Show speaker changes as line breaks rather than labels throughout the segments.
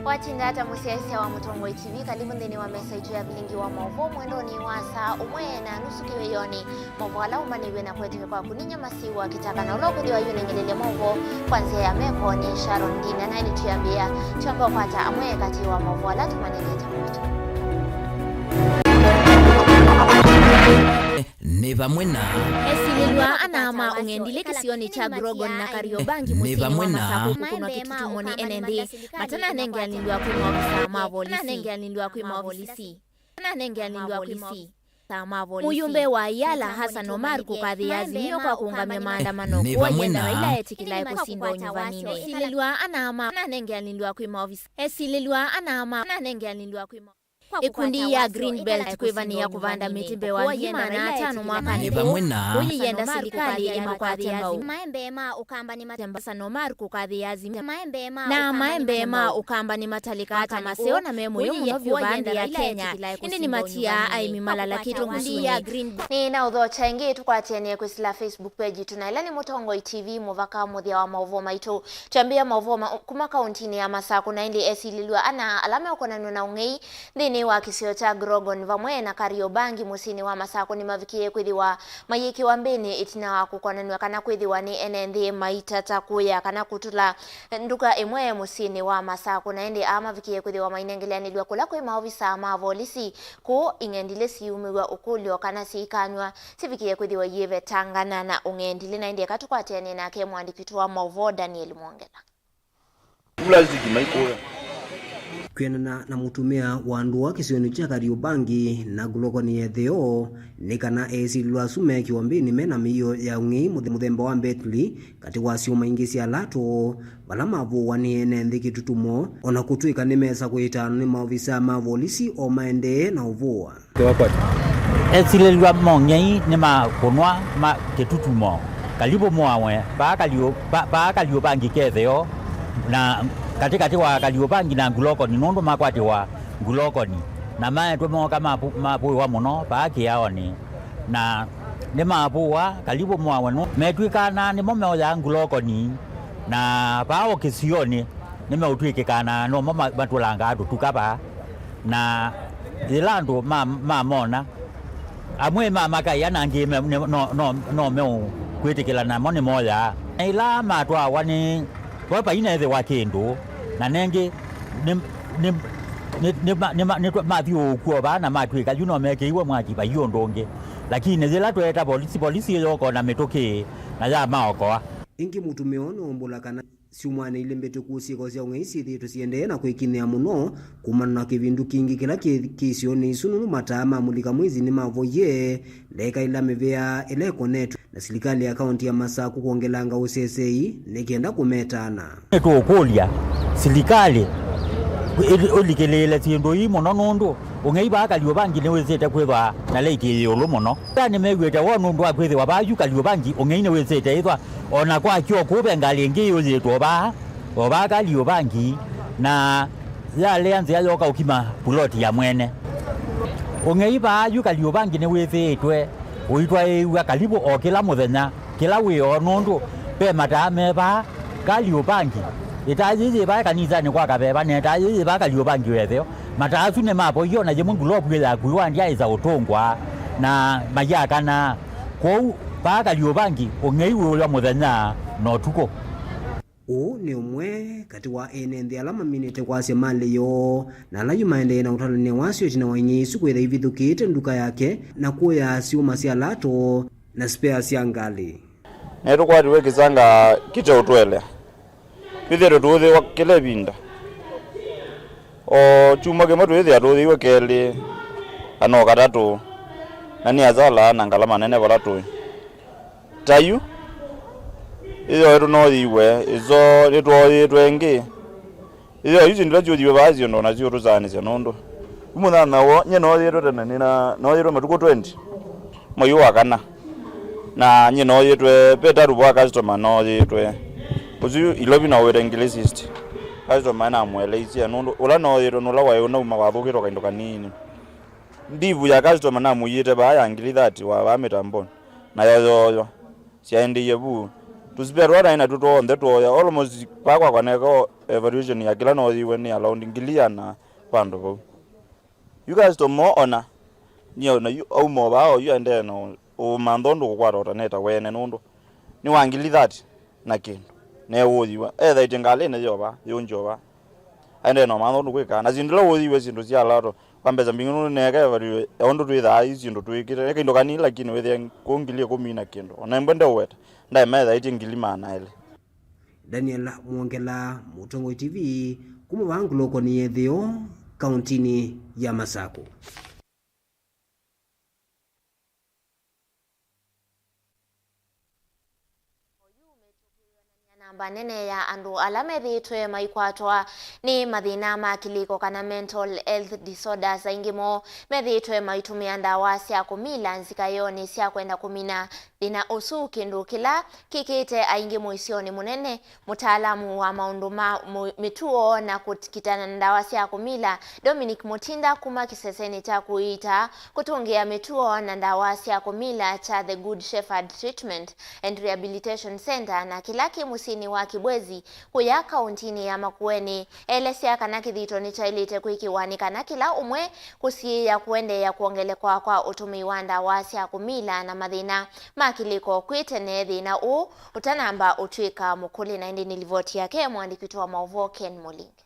Watinda hata musiaisia wa Mutongo TV karibu ndeni wa message ya Vilingi Wa Mauvoo mwendo ni wasa umwe na nusu kiweyoni Mauvoo ala umaniwe na kwetu kwa kuninya masiwa kitaka na uloko diwa yune ngelele Mauvoo kwanzia ya meko ni Sharon Dina na ilituambia chamba kwata amwe kati wa Mauvoo ala tumanileta mwetu
Neva mwena
Esililwa anama ungendile kisioni cha Grogon na Kariobangi musini wa masaku kukunwa kitutumoni NND matana nenge alindua kuima ofisa mavolisi Muyumbe wa Yala Hassan Omar kukadhi azimio kwa kuungamia maandamano kuwanyenda wa ila etikila kusindo nyuvanine Esililwa anama nenge alindua kuima ofisa Ikundi ya Green Belt kuivani ya kuvanda mitimbe wa jima na atano mwakani Kuyi yenda serikali ima kwa tembao Maembema ukamba ni matemba Sanomar kukadhi azimio Na maembema ukamba ni matalika hata maseo na memu yumu novyo bandi ya Kenya Indi ni matia aimi malala kitu kusuni Ni na udho chaingi tukwa tiene kusila Facebook page tunailani Mutongo TV muvaka Muthia Wa Mauvoo maitu Tuambia Mauvoo kuma kauntini ya Masaku na indi Esililwa ana alama ukona nuna ungei Ndini wa kisio cha Grogon vamwe na Kariobangi musini wa Masaku ni mavikie kwithiwa mayiki wa mbini itina wa kukonanwa kana kwithiwa ni NND maitata kuya kana kutula nduka imwe musini wa Masaku na indi ama vikie kwithiwa mainengeleanilwa kula kwe maovisa mavolisi ku ingendile siumiwa ukulio kana siikanywa sivikie kwithiwa yive tangana na ungendile na indi katukwatene na ke mwandikitu wa Mauvoo Daniel Mwongela
Ulaziki maikoya
Kwenana na mutumia wa ndua kisioni cha Kariobangi na guloko ni etheo nikana Esililwa sume kiwambini mena miyo ya ungi muthemba wa Betli kati wa siuma ingi sia lato bala Mauvoo wani NND kitutumo ona kutuika ni mesa kuitano ni maofisa mavolisi o maende na uvua
Esililwa mongei ni makonwa kitutumo kalibo mwawe ba Kariobangi ketheo na katikati wa Kariobangi na guloko ni nondo makwati wa guloko ni na mae tumo kama mapu wa muno paaki yaoni na ne mapu wa kalibu mwa no metwikana ni momo ya guloko ni na pao kisioni ni meutwikana no mama batulanga atu tukapa na ilando mona amwe mama kaya nangi no meu kwitikila na moni moya ila matwa wani kwa ine wa kendo na nenge ni mavyo kuoba na matwika yuno meke iwe mwajiba yondonge lakini zila tueta polisi yoko na metoke na ya maoko
ingi mutumiono mbulakana siumwane ile mbeto kusiko sia ungeisi thitu siende na kwikinia muno kumana na kivindu kingi kila kisioni sununu matama mulika mwizi ni Mauvoo ye ndeka ila mevea ile konetu na serikali ya kaunti ya Masaku kuongelanga usesei nikienda kumetana
to kulia serikali ulikelele tindo imo nondo ungeiba Kariobangi ne wezete kweba na leki yolo mono yani megweta wonu ndo akwethe wabayu Kariobangi ungeine wezete ithwa ona kwa kyo kubengali ngiyo zeto ba Kariobangi na yale anze yoka ukima plot ya mwene ungeiba ayu Kariobangi ne wezetwe uitwa ewa kalibu okila muthenya kila we onondo pe matame ba Kariobangi itajize ba kanisa ni kwa kabeba ne itajize ba Kariobangi wetheo matasu ne mapo yona je mungu lopwela kuwa ndia iza utongwa na mayaka na ko ba Kariobangi ongeiwe ula muthenya no tuko
ni umwe kati wa NND alama minite kwa semale yo na layu maende na utalane wasio china wanyisu kwetha ivithukite nduka yake na kuya siuma sia lato na spare sia ngali
neto kwati wekizanga kita utwele pithero tuthi wa kile binda o chumage matu ithi atuthi wekeli ano katatu nani azala na ngalama nene balatu tayu iyo eto no iwe izo litwo twengi iyo yuzi ndilo jodi bazi ndo na zio zane za nondo umuna nawo nye no yeto tena nina no yeto matuko 20 moyo wakana na nye no yeto peta rubo customer no yeto uzu ilobi na wera ingilesist customer na mwelezi ya nondo ola no yeto no lawa yo no mawabukiro kaindo kanini ndivu ya customer na muyite ba ya ngili that wa bametambona na yo siaende yebu tusipero na ina tuto on the to almost pakwa kwaneko evaluation ya kila no iwe ni around ngilia na pando ko you guys to more honor nyo na you au mo ba you and no o mandondo kwa rota neta wene nondo ni wangili that na kindu ne wodiwa either itingale ne yoba yonjoba ande no mandondo kweka na zindilo wodiwe zindu cia laro kwambeza mbingu neka evaluate ondo twitha izindu twikire kindo kanini lakini wethe kongilie kumina kindu ona mbende weta ndai metha itingili mana ile
Daniel Mwongela, Mutongo TV, kumuvanguloko ni ethio kauntini ya Masako.
Namba nene ya andu alamethitwe maikwatwa ni mathina ma kiliko kana mental health disorders aingimo methitwe maitumia ndawa cia kumila nzikayoni cia kwenda kumina dina usu kindu kila kikite aingimo isioni munene mutaalamu wa maundu ma mituo na kutikitana ndawa cia kumila Dominic Mutinda kuma kiseseni cha kuita kutungia mituo na ndawa cia kumila cha The Good Shepherd Treatment and Rehabilitation Center na kilaki musini wa Kibwezi kuya kauntini ya Makueni elesia kana kithito ni chailite kuikiwani kana kila umwe kusiya kuende ya kuongele kwa utumi wa ndawa cia kumila na mathina makiliko kwitene thina u utanamba utwika mukuli na indi nilivoti yake mwandiki wa Mauvoo Ken Mulingi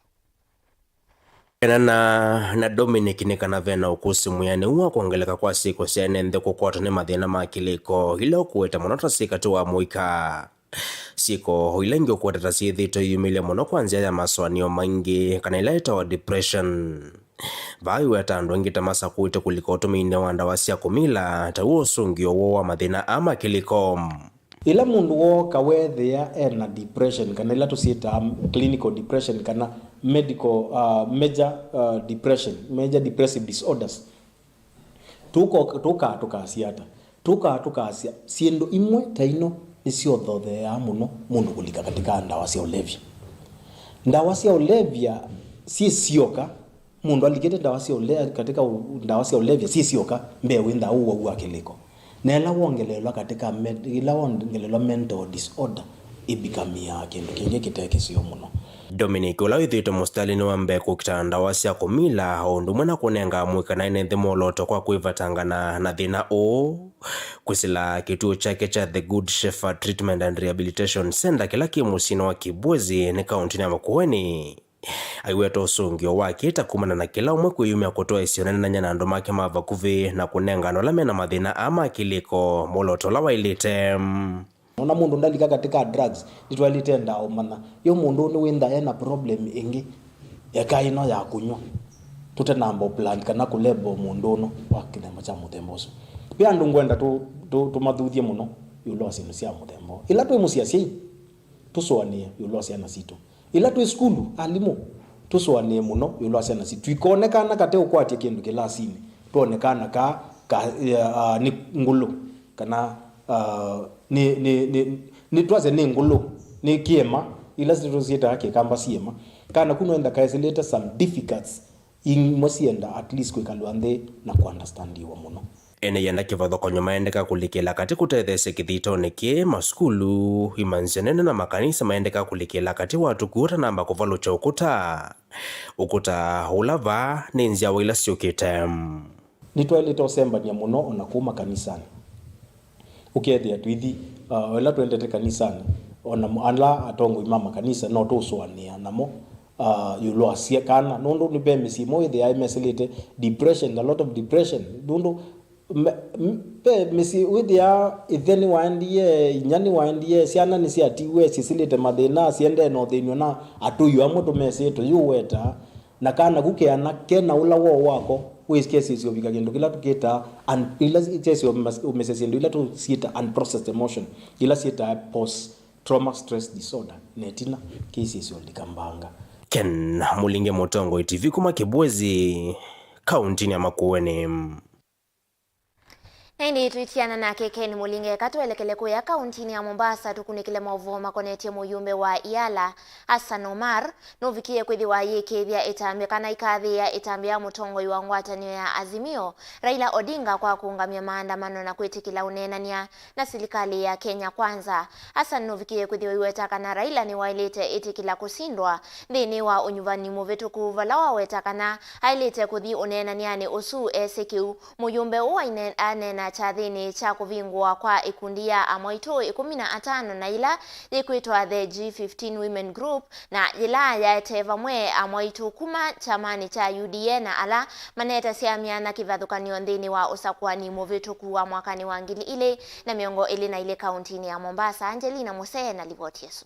na Dominic ni kana vena ukusi muyane uwa kuongeleka kwa siku siane ndhe kukota ni mathina makiliko ila ukuweta monota sika tuwa muika siko ilengi ukuweta tasithito yumile mono kwanzia ya maswanio maingi kana ilaita wa depression bayu weta andu ngita masa kuite kuliko utumine wa ndawa cia kumila ta uo sungio wa mathina ama kiliko
ila mundu wo kawethia ena depression kana ila tusita clinical depression kana medical major depression, major depressive disorders tukasiata siendo imwe taino isio thothe ya muno mundu kulika katika ndawa cia ulevya. Ndawa cia ulevya si sioka mundu alikete ndawa cia ulevya katika ndawa cia ulevya si sioka mbewe nda uwa kiliko nela wongelelwa katika ila wongelelwa mental disorder ibikamia kindu kingi kiteke sio muno.
Dominic ulawithito mustalini wa mbeko kitanda cia kumila ondu mwana kunenga mwikana ine thimoloto kwa kuivatangana na thina o kusila kituo chake cha The Good Shepherd Treatment and Rehabilitation Center kila kimusino wa Kibwezi ni kauntini ya Makueni aiweto sungio wake takumana na kila umwe kuyumia kutoa isionene na nyana andu make mavakuvi na kunenga nolame na mathina ama kiliko moloto la wailite
ona mundu ndalika katika drugs nitwalite ndao mana yo mundu ni wenda ena problem ingi ekaino ya kunywa tutenambo plan kana kulebo mundu no wakithema cha mutemboso pia andu ngwenda tumathuthie muno yulosi no cia mutembo ila twi musiaci tusoanie yulosi ana situ ila twi skulu alimu tusoanie muno yulosi ana situ ikonekana kate ukwatie kindu kilasini tuonekana ka ni ngulu kana ni twaze ni ngulu ni kiema ila zitozita yake kamba siema kana kunoenda kaiseleta some difficulties in mosienda at least kwekalwande na kuunderstandiwa muno
ene yenda kivatho konyo maendeka kulikela kati kutethese kithito niki maskulu imanzenene na makanisa maendeka kulikela kati watu kuta namba kuvalucha ukuta ulava ninzia wila siokite
nitwaleta osembania muno ona kuma kanisani ukethia twithi wela twendete kanisani ona ala atongo imama kanisa no tuswania namo yulo asia kana nondo ni bemisi mo the imeselete depression, a lot of depression nondo pe misi with ya itheni wandie nyani wandie siana ni siatiwe sisilete mathina siende no thenyo na atuyu amuto meseto yuweta na kana gukeana kena ula wo wako wisikia sisi obika kindu kila tukita and ila sisi umesesiendo ila tu sieta unprocessed emotion ila sieta post trauma stress disorder netina kisi olikambanga.
Ken Mulingi Mutongo TV kuma Kibwezi kauntini ya Makueni.
Hindi tuitiana na Ken Mulinge katuelekele kuya kauntini ya Mombasa tukunikile mauvoo makonetie muyumbe wa Iala Hassan Omar novikie kwithiwa yikithia itambi kana ikathia itambi ya mutongo wa ngwatanio ya Azimio Raila Odinga kwa kuungamia maandamano na kwitikila unenania na serikali ya Kenya Kwanza. Hassan novikie kwithiwa iwetaka na Raila ni wailite itikila kusindwa thini wa unyuvani muvetu kuvalawa wetakana ailite kuthi unenaniani usu SQ muyumbe uwa anena cha thini cha kuvingwa kwa ikundi ya amoito 15 na ila ikwitwa the G15 Women Group na ila ya tevamwe amoito kuma chamani cha UDA na ala maneta siamiana kivathukanio thini wa usakwani muvitu kuwa mwakani wa ngili ile na miongo ili na ile kauntini ya Mombasa. Angelina Musee na ripoti yesu.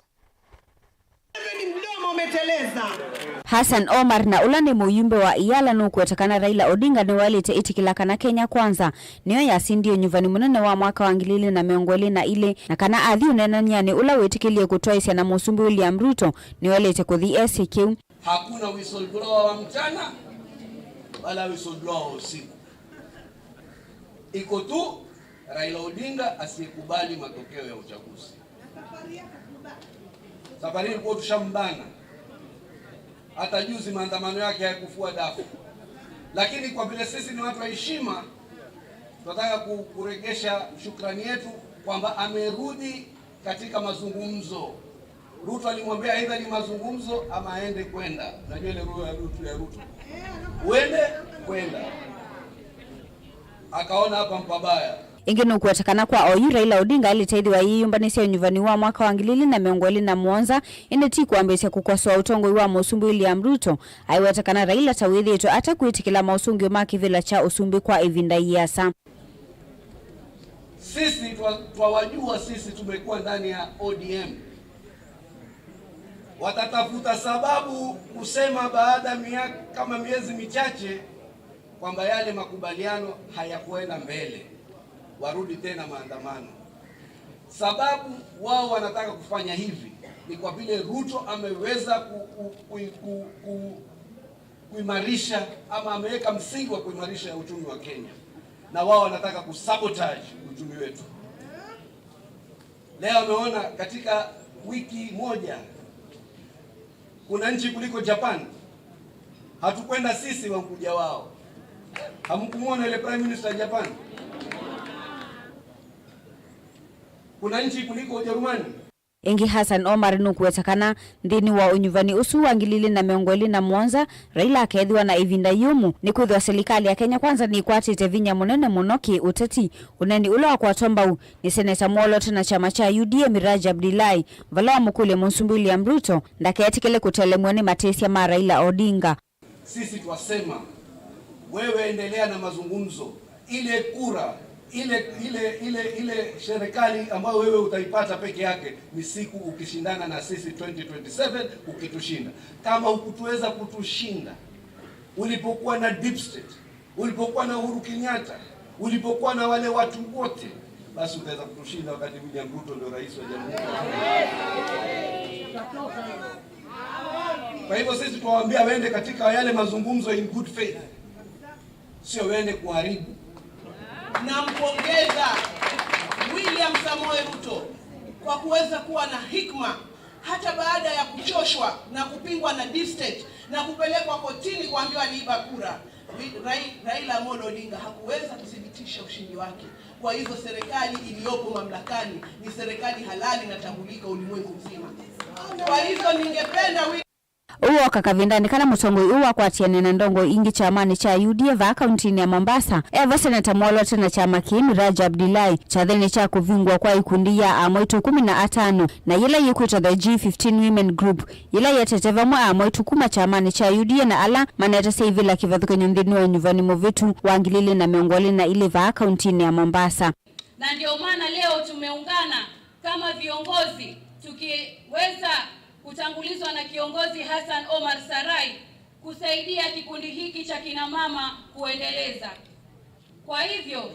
Hassan Omar na ulani muyumbe wa Iala nukwetakana Raila Odinga ni walite itikila kana Kenya Kwanza niyo yasindio nyuvani munene wa mwaka wa ngilili na miongoli na ile na kana adhi unenaniani ula wetikilie kutoa isia na musumbi William Ruto ni walite kuthi SQ.
Hakuna whistleblower wa mchana wala whistleblower wa usiku. Iko tu Raila Odinga asiyekubali matokeo ya uchaguzi. Safari ilikuwa tushambana. Hata juzi maandamano yake hayakufua dafu. Lakini kwa vile sisi ni watu wa heshima, tunataka kuregesha shukrani yetu kwamba amerudi katika mazungumzo. Ruto alimwambia aidha ni mazungumzo ama aende kwenda. Unajua ile roho ya Ruto. Uende kwenda. Akaona hapa mpabaya.
Ingeno kuatakana kwa oyu Raila Odinga alitaidhiwa yiyumbanisia unyuvani wa mwaka wa ngilili na miongoli na muonza ineti kuambesya kukwaswa utongo wa musumbi William Ruto aiwatakana Raila tawithi yetu ata kuitikila mausungi maki vila cha usumbi kwa ivinda yasa.
Sisi twawajua sisi tumekuwa ndani ya ODM. Watatafuta sababu kusema baada kama miezi michache kwamba yale makubaliano hayakuenda mbele. Warudi tena maandamano. Sababu wao wanataka kufanya hivi ni kwa vile Ruto ameweza kuimarisha ama ameweka msingi wa kuimarisha uchumi wa Kenya. Na wao wanataka kusabotage uchumi wetu. Leo ameona katika wiki moja kuna nchi kuliko Japan. Hatukwenda sisi wankuja wao. Hamkumuona ile Prime Minister Japan? Kuna nchi kuliko Ujerumani.
Ingi Hassan Omar nukuwetakana ndini wa unyuvani usu wangilili na miongoli na muonza Raila akethwa na ivinda yumu ni kuthwa serikali ya Kenya Kwanza ni kwatite vinya munene munoki uteti uneni ula wa kwatombau ni seneta Mwolot na chama cha UDA Miraji Abdilai vala mukule musumbi William Ruto ndaketikele kutelemwene matesia ma Raila Odinga.
Sisi twasema wewe endelea na mazungumzo, ile kura ile serikali ambayo wewe utaipata peke yake ni siku ukishindana na sisi 2027 ukitushinda. Kama hukutuweza kutushinda ulipokuwa na deep state, ulipokuwa na Uhuru Kenyatta, ulipokuwa na wale watu wote, basi utaweza kutushinda wakati William Ruto ndio rais wa jamhuri. Kwa hivyo sisi tuwaambia waende katika yale mazungumzo in good faith, sio waende kuharibu.
Nampongeza William Samoei Ruto kwa kuweza kuwa na hikma hata baada ya kuchoshwa na kupingwa na deep state na kupelekwa kotini kuambiwa aliiba kura. Raila Amolo Odinga hakuweza kudhibitisha ushindi wake. Kwa hivyo serikali iliyopo mamlakani ni serikali halali na tambulika ulimwengu mzima. Kwa hivyo ningependa
uwa kakavindani kana mutongoi uwa kwa tiane na ndongo ingi chamani cha UDA va kauntini ya Mombasa eva seneta Mwolot na chama kimi Raja Abdilai chatheni cha kuvingwa kwa ikundi ya amoitu 15 na yila yikuita the G15 Women Group yila yeteteva mwa amoitu kuma chamani cha UDA na ala maneta seivila kivathuka nyundhini wa nyuvani muvitu wangilili na miongoli na ile va kauntini ya Mombasa.
Na ndio maana leo tumeungana kama viongozi tukiweza kutangulizwa na kiongozi Hassan Omar Sarai kusaidia kikundi hiki cha kina mama kuendeleza. Kwa hivyo,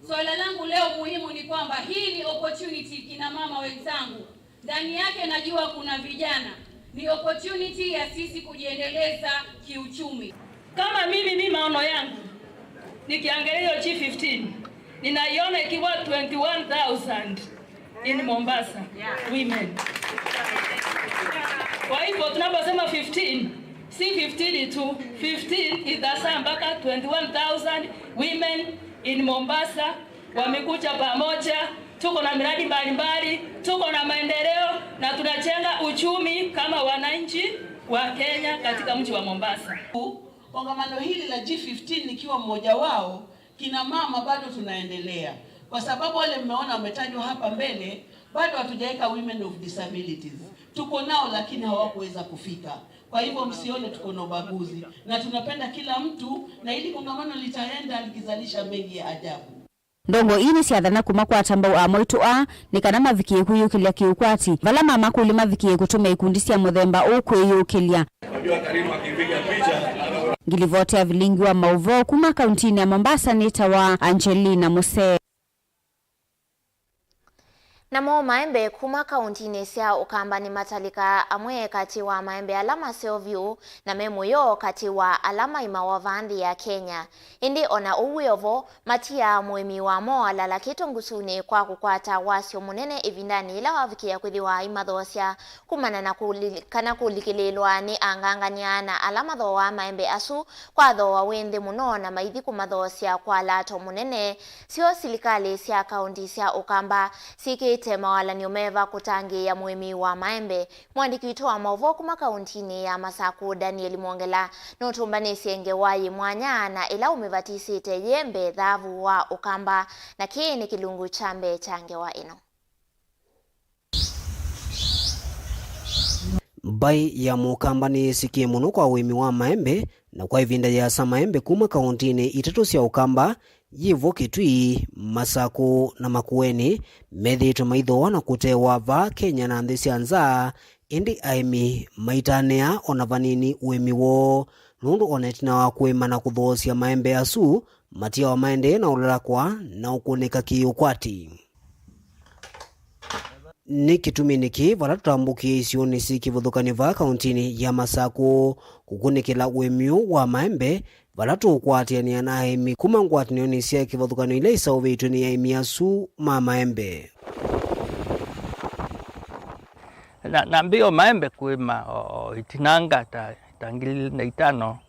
swala langu leo muhimu ni kwamba hii ni opportunity kina mama wenzangu. Ndani yake najua kuna vijana. Ni opportunity ya sisi kujiendeleza kiuchumi.
Kama mimi maono yangu nikiangalia G15
ninaiona ikiwa 21,000 in Mombasa women. Kwa hivyo tunaposema 15, si 15 tu, 15 itasa mpaka 21,000 women in Mombasa wamekuja pamoja. Tuko na miradi mbalimbali, tuko na maendeleo na tunajenga uchumi kama wananchi wa Kenya katika mji wa Mombasa.
Kongamano hili la G15 nikiwa mmoja wao, kina mama bado tunaendelea. Kwa sababu wale mmeona wametajwa hapa mbele, bado hatujaweka women of disabilities. Tuko nao lakini hawakuweza kufika. Kwa hivyo msione tuko na ubaguzi. Na tunapenda kila mtu na ili kongamano litaenda likizalisha mengi ya ajabu.
Ndongo ini siathana kuma kwa tambau amoitu nikana mavikie kuyukilia kiukwati vala mama kulima vikie kutume ikundi cia muthemba ukwiyukilia.
Unajua Karimu akipiga picha
Ngilivote ya Vilingi Wa Mauvoo kuma kauntini ya Mombasa nita wa Angelina Muse.
Namo maembe kuma kauntini cia ukamba ni matalika amwe kati wa maembe alama Seoview na memuyo kati wa alama imawavandi ya Kenya. Indi ona uwiovo matia muimi wa mo alala kitongusuni kwa kukwata wasio munene ivindani ila wavikia kwithiwa imathosya kumana na kulikililwa ni angangania na alama tho wa maembe asu kwa tho wa wende muno na maithi kumathosya kwa lato munene sio silikali cia kaunti cia ukamba siki mawala ni umeva kutangi ya muimi wa maembe. Mwandiki witu wa Mauvoo kuma kauntini ya Masaku Daniel Mwongela notumbani sienge wayi mwanya na ila umevatisite yembe dhavu wa ukamba na kini kilungu chambe change wa ino.
Bai ya mukamba ni sikie muno kwa uimi wa maembe na kwa ivinda ya sa maembe kuma kauntini itatu cia ukamba yivo Kitui, Masaku na Makueni methitwe maithoa na kutewa va Kenya na nthi cia nza indi aimi maitanea ona vanini uimi wo nundu onetina wa kwima na kuthosya maembe asu matia wa maende na ularakwa na ukunika kiukwati. Ni kitumi niki vala tutambukie isioni si kivuthukani va kauntini ya Masaku kukunikila uimiu wa maembe vala tukwatiania na aimi kuma ngwatanio cia kivuthukano ile isauvitwe ni aimi asu ma maembe.
Na mbio maembe kuima itinanga tangili na itano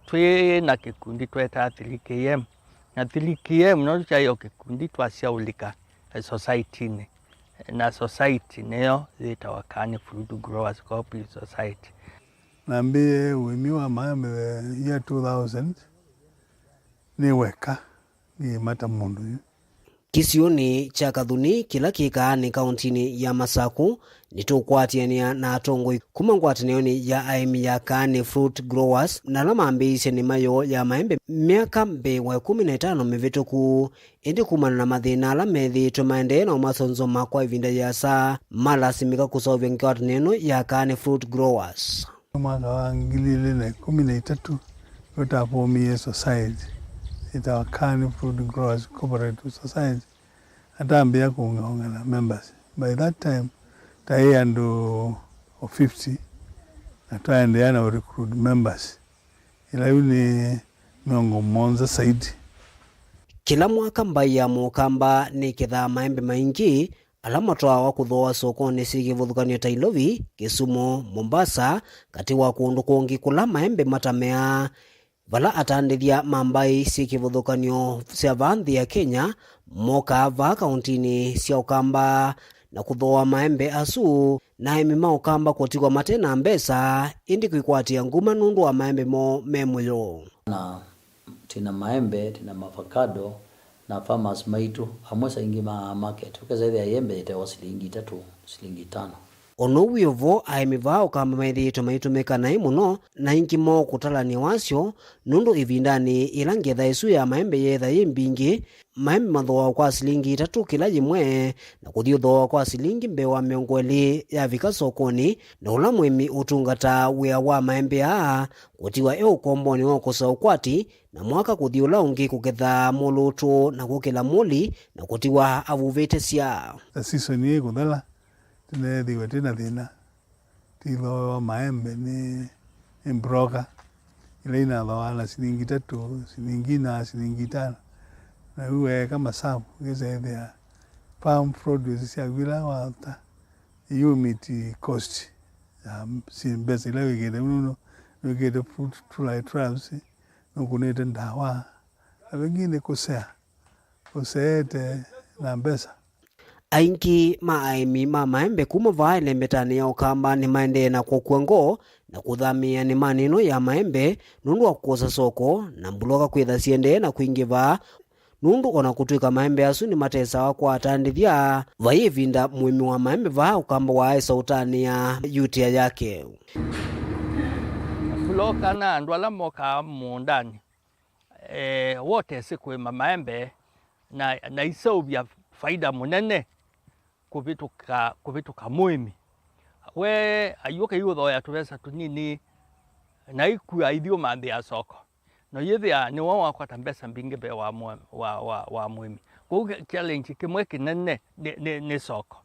twi na kikundi tweta 3KM na 3KM no chayo kikundi twasiaulika society ni na society neo zitawakani Fruit Growers Cooperative Society.
Nambie uimi wa maembe year 2000 ni weka ni mata mundu.
Kisioni cha Kathuni kila kika ni kauntini ya Masaku nitukwatiania na atongoi kuma ngwatanioni ya aimi ya Kani Fruit Growers na lama ambise ni mayo ya maembe miaka mbewa 15 mivituku indi kumana na mathina ala methitwe maende na umasonzo makwa ivinda ya saa malasimika kusovya ngwataniano ya Kani Fruit Growers.
Mwaka wa 2013 tutafomie society itawa Kani Fruit Growers Cooperative Society atambia kuungana members. By that time tayando 50 na twaendeana recruit members ila yuni miongo monza saidi.
Kila mwaka mbai ya mukamba ni kitha maembe maingi alama twa wa kuthoa sokoni sikivuthukanio ta Ilovi, Kisumu, Mombasa kati wa kundu kungi kula maembe matamea vala atandithia mambai sikivuthukanio cia vanthi ya Kenya moka va kauntini cia ukamba na kuthoa maembe asu na emima ukamba kutigwa matena mbesa indi kwikwatia nguma nundu wa maembe mo memuyo.
Na tina maembe, tina avocado na farmers maitu amwesa ingi ma market ukeza ya yembe itawa shilingi 3, shilingi 5.
Ono wiovo aimiva ukamba maithito maitumika nai muno na ingi mo kutalani wasyo nundu ivindani ila ngetha isu ya maembe yetha yimbingi maembe mathoa kwa shilingi 3 kila jimwe na kuthio thoa kwa shilingi mbewa 20 ya vika sokoni na ula mwimi utungata wia wa maembe kutiwa ukomboni wa kusa ukwati na mwaka kuthio la ungi kuketha mulutu na kukila muli na kutiwa avuvite cia.
Season ye kudala tunethiwe tina thina titho wa maembe ni mbroka ila inathoa na shilingi 3, shilingi 4, shilingi 5 na uwe kama samu geze thea farm produce cia gwila wata unit cost si mbesa ile wigede uno wigede fruit fly traps no kunete ndawa abengine kusea kuseete na mbesa
aingi maaimi ma maembe kuma vaile mbetani ya ukamba ni maende na kukwengo na kuthamia ni manino ya maembe nundu wa kukosa soko na mbuloka kwitha siende na kuingiva nundu ona kutwika maembe asu ni matesa wa kwa atandithia vaivinda muimi wa maembe va ukamba wa sautani ya yutia yake
kuloka na andu ala moka mundani wote siku maembe na isobia faida munene kuvituka muimi we ayuka yutho ya tuvesa tunini na iku aithio mambe ya soko no yithia ni wa kwata mbesa mbingi be wa muimi ku challenge kimwe kinene ni soko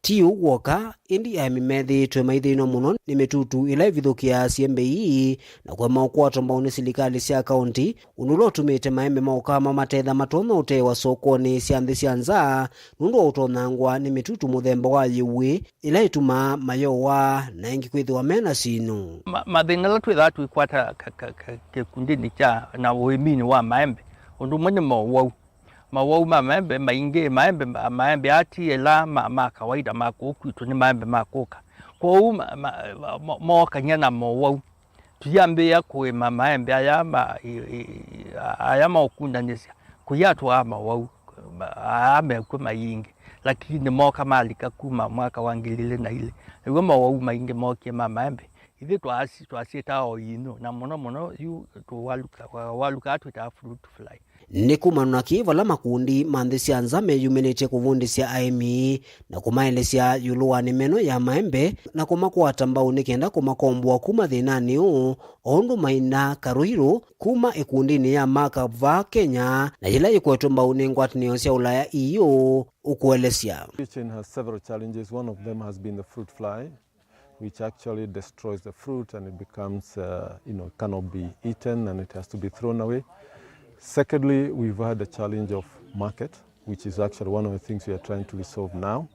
tiu woka indi amimethitwe maithino muno ni mitutu ila ivithukia siembe ii na kwa maukwato mbao ni silikali sia kaunti unulo tumite maembe maukama matetha matono utewa sokoni sia nthi sia nza nundu wa utonangwa ni mitutu muthemba wa yiwi ila ituma mayowa na ingi kwithiwa mena sinu
mathina la twitha twikwata kikundini cha na uimini wa maembe undu mwene mawau ma maembe maingi maembe ati ela ma kawaida ma kuku ni maembe makuka kwa moka nyana mawau tuyambe ya kuima maembe aya maukunda nisia kuyatu ama wau ame kuma yingi lakini moka malika kuma mwaka wangilile na ile iwe mawau maingi moki maembe hivi twasita oyino na mono yu waluka atu ta fruit fly
ni kumanuna kivala makundi manthi cia nza meyuminite kuvundisya aimi na kumaelesya yuluwa ni meno ya maembe na kumakwata mbau ni kenda kumakombwa kuma thinani ondu maina karuiru kuma ikundini ya makava Kenya na yila ikwetwa mbau ni ngwatanio cia Ulaya EU ukuelesya.
Kitchen has several challenges. One of them has been the fruit fly, which actually destroys the fruit and it becomes, cannot be eaten and it has to be thrown away. Secondly, we've had a challenge of market, which is actually one of the things we are trying to resolve now.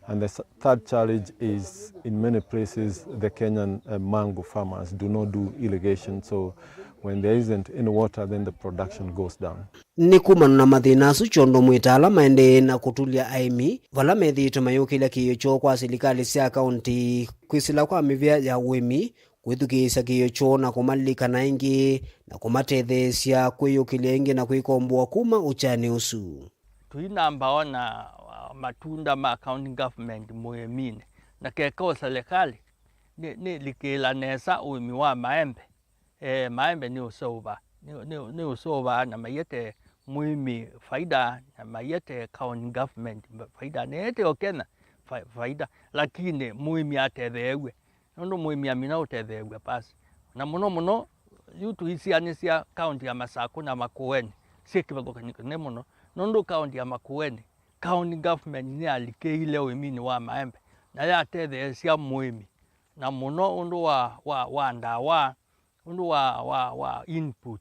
And the third challenge is, in many places, the Kenyan mango farmers do not do irrigation. So when there isn't any water, then the production goes down.
Ni kumanuna mathina asu chondo mwitala maende na kutulia aimi vala methitwe mayukile kiyocho kwa silikali cia kaunti kwisila kwa mivya ya uimi kwithukisa kiyocho na kumalika na ingi na kumatethesya kwiyukilia ingi na kwikombwa kuma uchani usu.
Tuinamba ona matunda ma county government muemine na kekao serikali ni likila nesa uimi wa maembe maembe ni usova na mayete muimi faida na mayete county government faida nete okena faida lakini muimi atethewe nondo muimi amina utethewe pasi na muno yutu isianisia county ya Masako na Makueni sikivathukanyika ne muno nondo county ya Makueni county government ni alikeile uimini wa maembe na yatethe cia muimi na muno undu wa ndawa undu wa input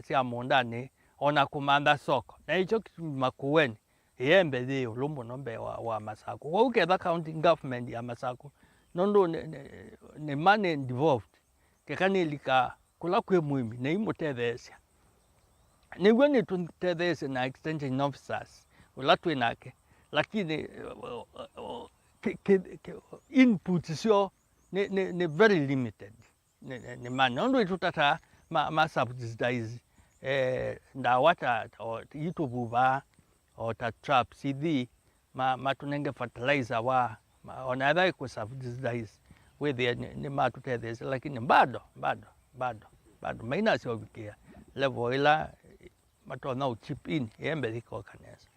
cia mondani ona kumanda soko na icho Makueni yembe thio lumbo nombe wa Masako kwa uketha county government ya Masako nondo ne money involved kekanilika kula kwe muimi na imutethesia niwe ni tutethesia na extension officers ulatwe nake lakini input sio ni very limited ni man nondo itutata ma subsidize ndawata itubuva o ta trap cd matunenge fertilizer wa onadha ku subsidize with ni matutethesia lakini bado maina sio bikia level ila matona uchip in yembe liko kanesa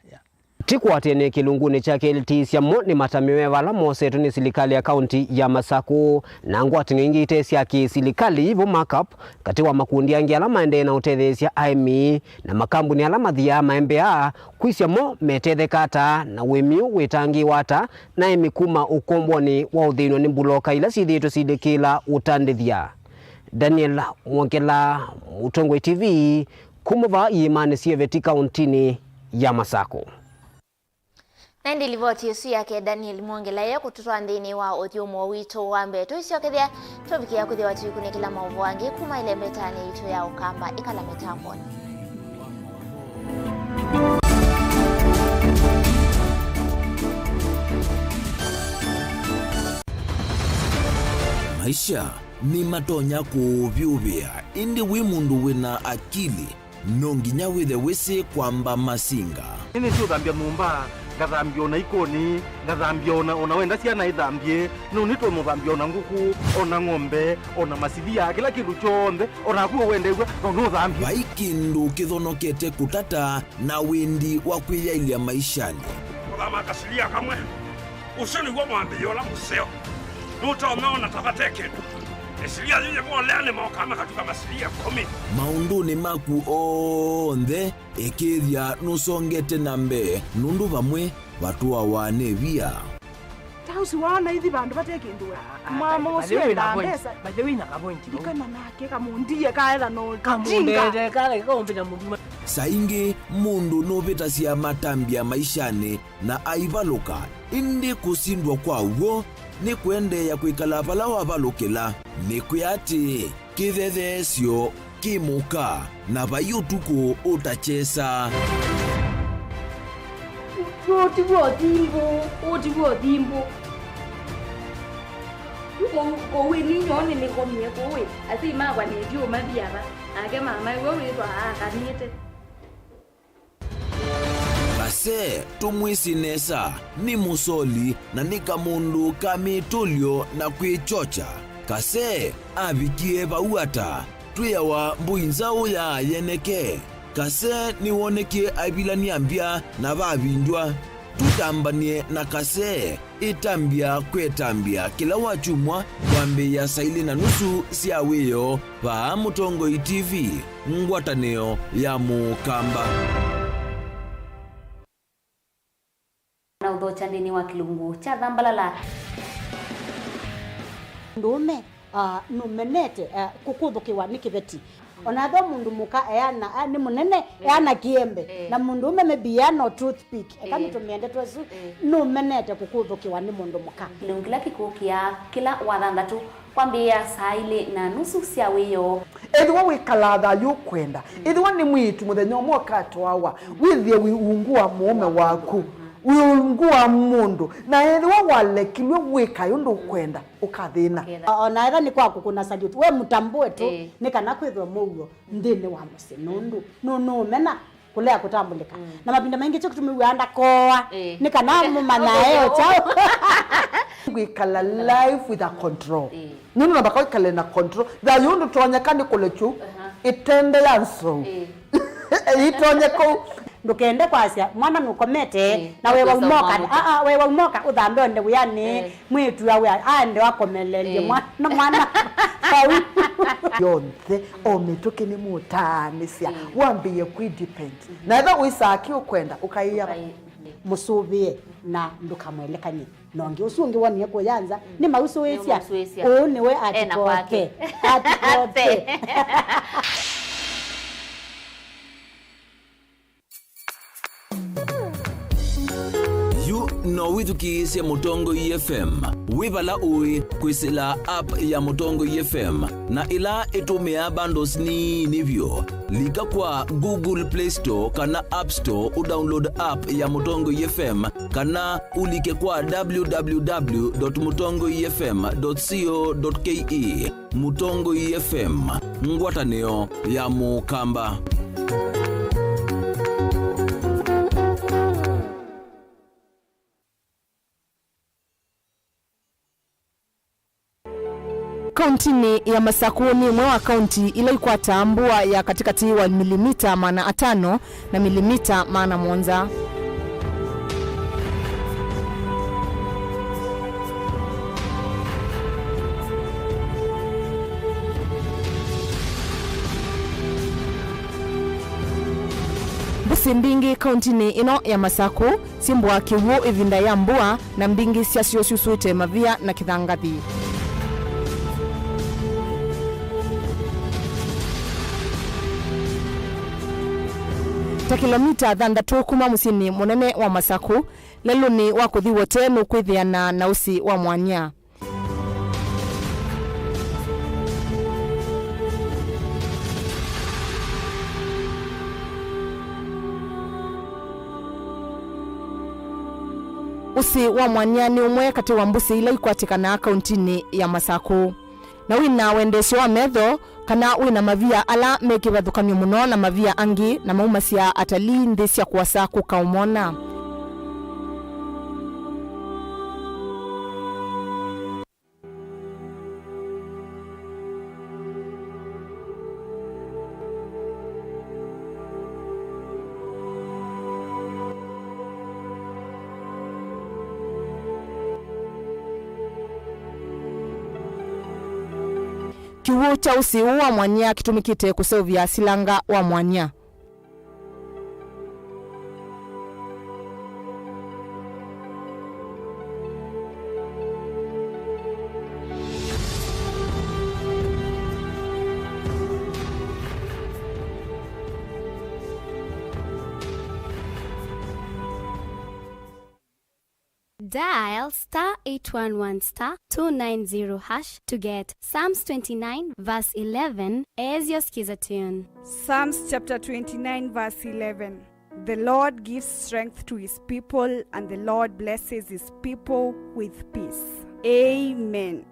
tikwatene kilunguni chake litisya mo ni matamiwe vala mosetu ni silikali ya kaunti ya Masako na ngwati ngingi itesya ki silikali hivyo markup katiwa makundi yangi ala maende na utethesya aimi na makambuni ala mathia maembe kwisya mo metethe kata na wimiu witangi wata na aimi kuma ukombwani wa uthinwa ni mbuloka ila sithitwe sidikila utandithia. Daniel Mwongela, Mutongwe TV, kumava imani sieveti kauntini ya Masako.
Na ndilivoti yesu yake Daniel Mwongelayo kututoa ndini wa othiomo wito wa mbeto isiokethia tubikia kuthia watu kunikila maovu wangi kuma ile metani ito ya ukamba ikala metamboni.
Maisha ni matonya kuvyuvia indi wimundu wina akili nonginya withe wisi kwamba masinga.
Nini sio dhambia mumba, ngathambia ona ikoni, ngathambia ona wenda ciana ithambie, no nitwe muthambia ona nguku, ona ng'ombe, ona masivia, kila kindu chonde, ona kuo wendegwa, no thambia.
Vaikindu kithonokete kutata na windi wa kwiyailia maishani.
Kama kasilia kamwe, usini gwa mwambia ola museo. Nuta umeona tabateke. Esilia zile mwolene maokama katika masilia 10.
Maunduni maku onthe ekithia nusongete nambe nundu vamwe watu wanevia.
Tausi wana hithi bandu bateke ndua. Mama usiwe na pesa. Baje wina ka point. Dikana nake kamundie kaela no kamundete kale kaombina mundu.
Saingi mundu noveta cia matambia maishani na aivaluka indi kusindwa kwa uo ni kwende ya kwikala pala wavalukila ni kuyati kithethesyo kimuka na vayutuku utachesa.
Otiwo dhimbo kowe ni nyone ni komye kowe ati mawa ni dio madhiaba ake mama wewe ito akanite.
Kase tumwisinesa ni musoli na nika mundu kamitulio na kwichocha. Kase avikie vauata tuyawa mbuinzao ya yeneke. Kase niwonekie avilani ambia na vavinjwa. Tutambanie na kase itambia kwetambia kila wachumwa wambe ya saili na nusu siaweyo pa Mutongo TV ngwataneo ya mukamba.
Na udhocha ndini wa kilungu cha dhambalala
ndume numenete kukuthukiwa ni kibeti onatho mundu muka eana ni munene eana kiembe na mundu umemebia no toothpick kama tumiende twesu numenete kukuthukiwa ni mundu muka
kilungila kikukia kila wathandatu kwambia saili na nusu cia wiyo
edwa wikalatha yukwenda edwa ni mwitu muthenya mwoka twawa withie wiungua mume waku wiungua mundu na edwa walekilwe wika yundu kwenda ukathina
ona etha ni kwaku kuna salute we mutambue tu ni kana kwithwa mugo ndini wa musi nundu no mena kulea kutambulika na mapinda mengi cyo kutumiwanda koa ni kana mumanayo chao
wikala life with a control nunu nabaka wikala na control da yundu tonyekani kulechu itende yanso itonyeko
ndukende kwasia mwana nukomete na wewe umoka wewe umoka uthambe onde buyani mwitu yawe ande wakomelelie mwana sawi yonthe omituke ni mutanisia wambie ku depend na etha wisaki ukwenda ukaiya musubie na ndukamwelekanye nongi usungi wonie kuyanza ni mauso wesia niwe atikote
no withukiisye Mutongo FM wivala ui kwisila app ya Mutongo FM na ila itumia bundles ni nivyo lika kwa Google Play Store kana App Store udownload app ya Mutongo FM kana ulike kwa www.mutongofm.co.ke. Mutongo FM ngwataneo ya mukamba.
Kauntini ya Masakuni mwe wa kaunti ila ikuwa tambua ya katikati wa milimita mana 5 na milimita mana 1. Busi mbingi kauntini ino ya Masaku simbwa kiwu ivinda ya mbua na mbingi siasio susute mavia na kithangathi. ta kilomita 6 kuma musini munene wa Masaku leluni wa kuthi wote nukwithiana na usi wa mwanya. Usi wa mwanya ni umwe kati wa mbusi ila ikwatikana kauntini ya Masaku. Na wina wendesho wa metho kana wina mavia ala mekivathukanio muno na mavia angi na mauma cia atalii nthi cia kuasa kukaumona. Kiwu cha usi wa mwanya kitumikite kusovya silanga wa mwanya.
Dial *811*290# to get Psalms 29 verse 11 as your skiza tune.
Psalms chapter 29 verse 11. The Lord gives strength to his people, and the Lord blesses his people with peace. Amen.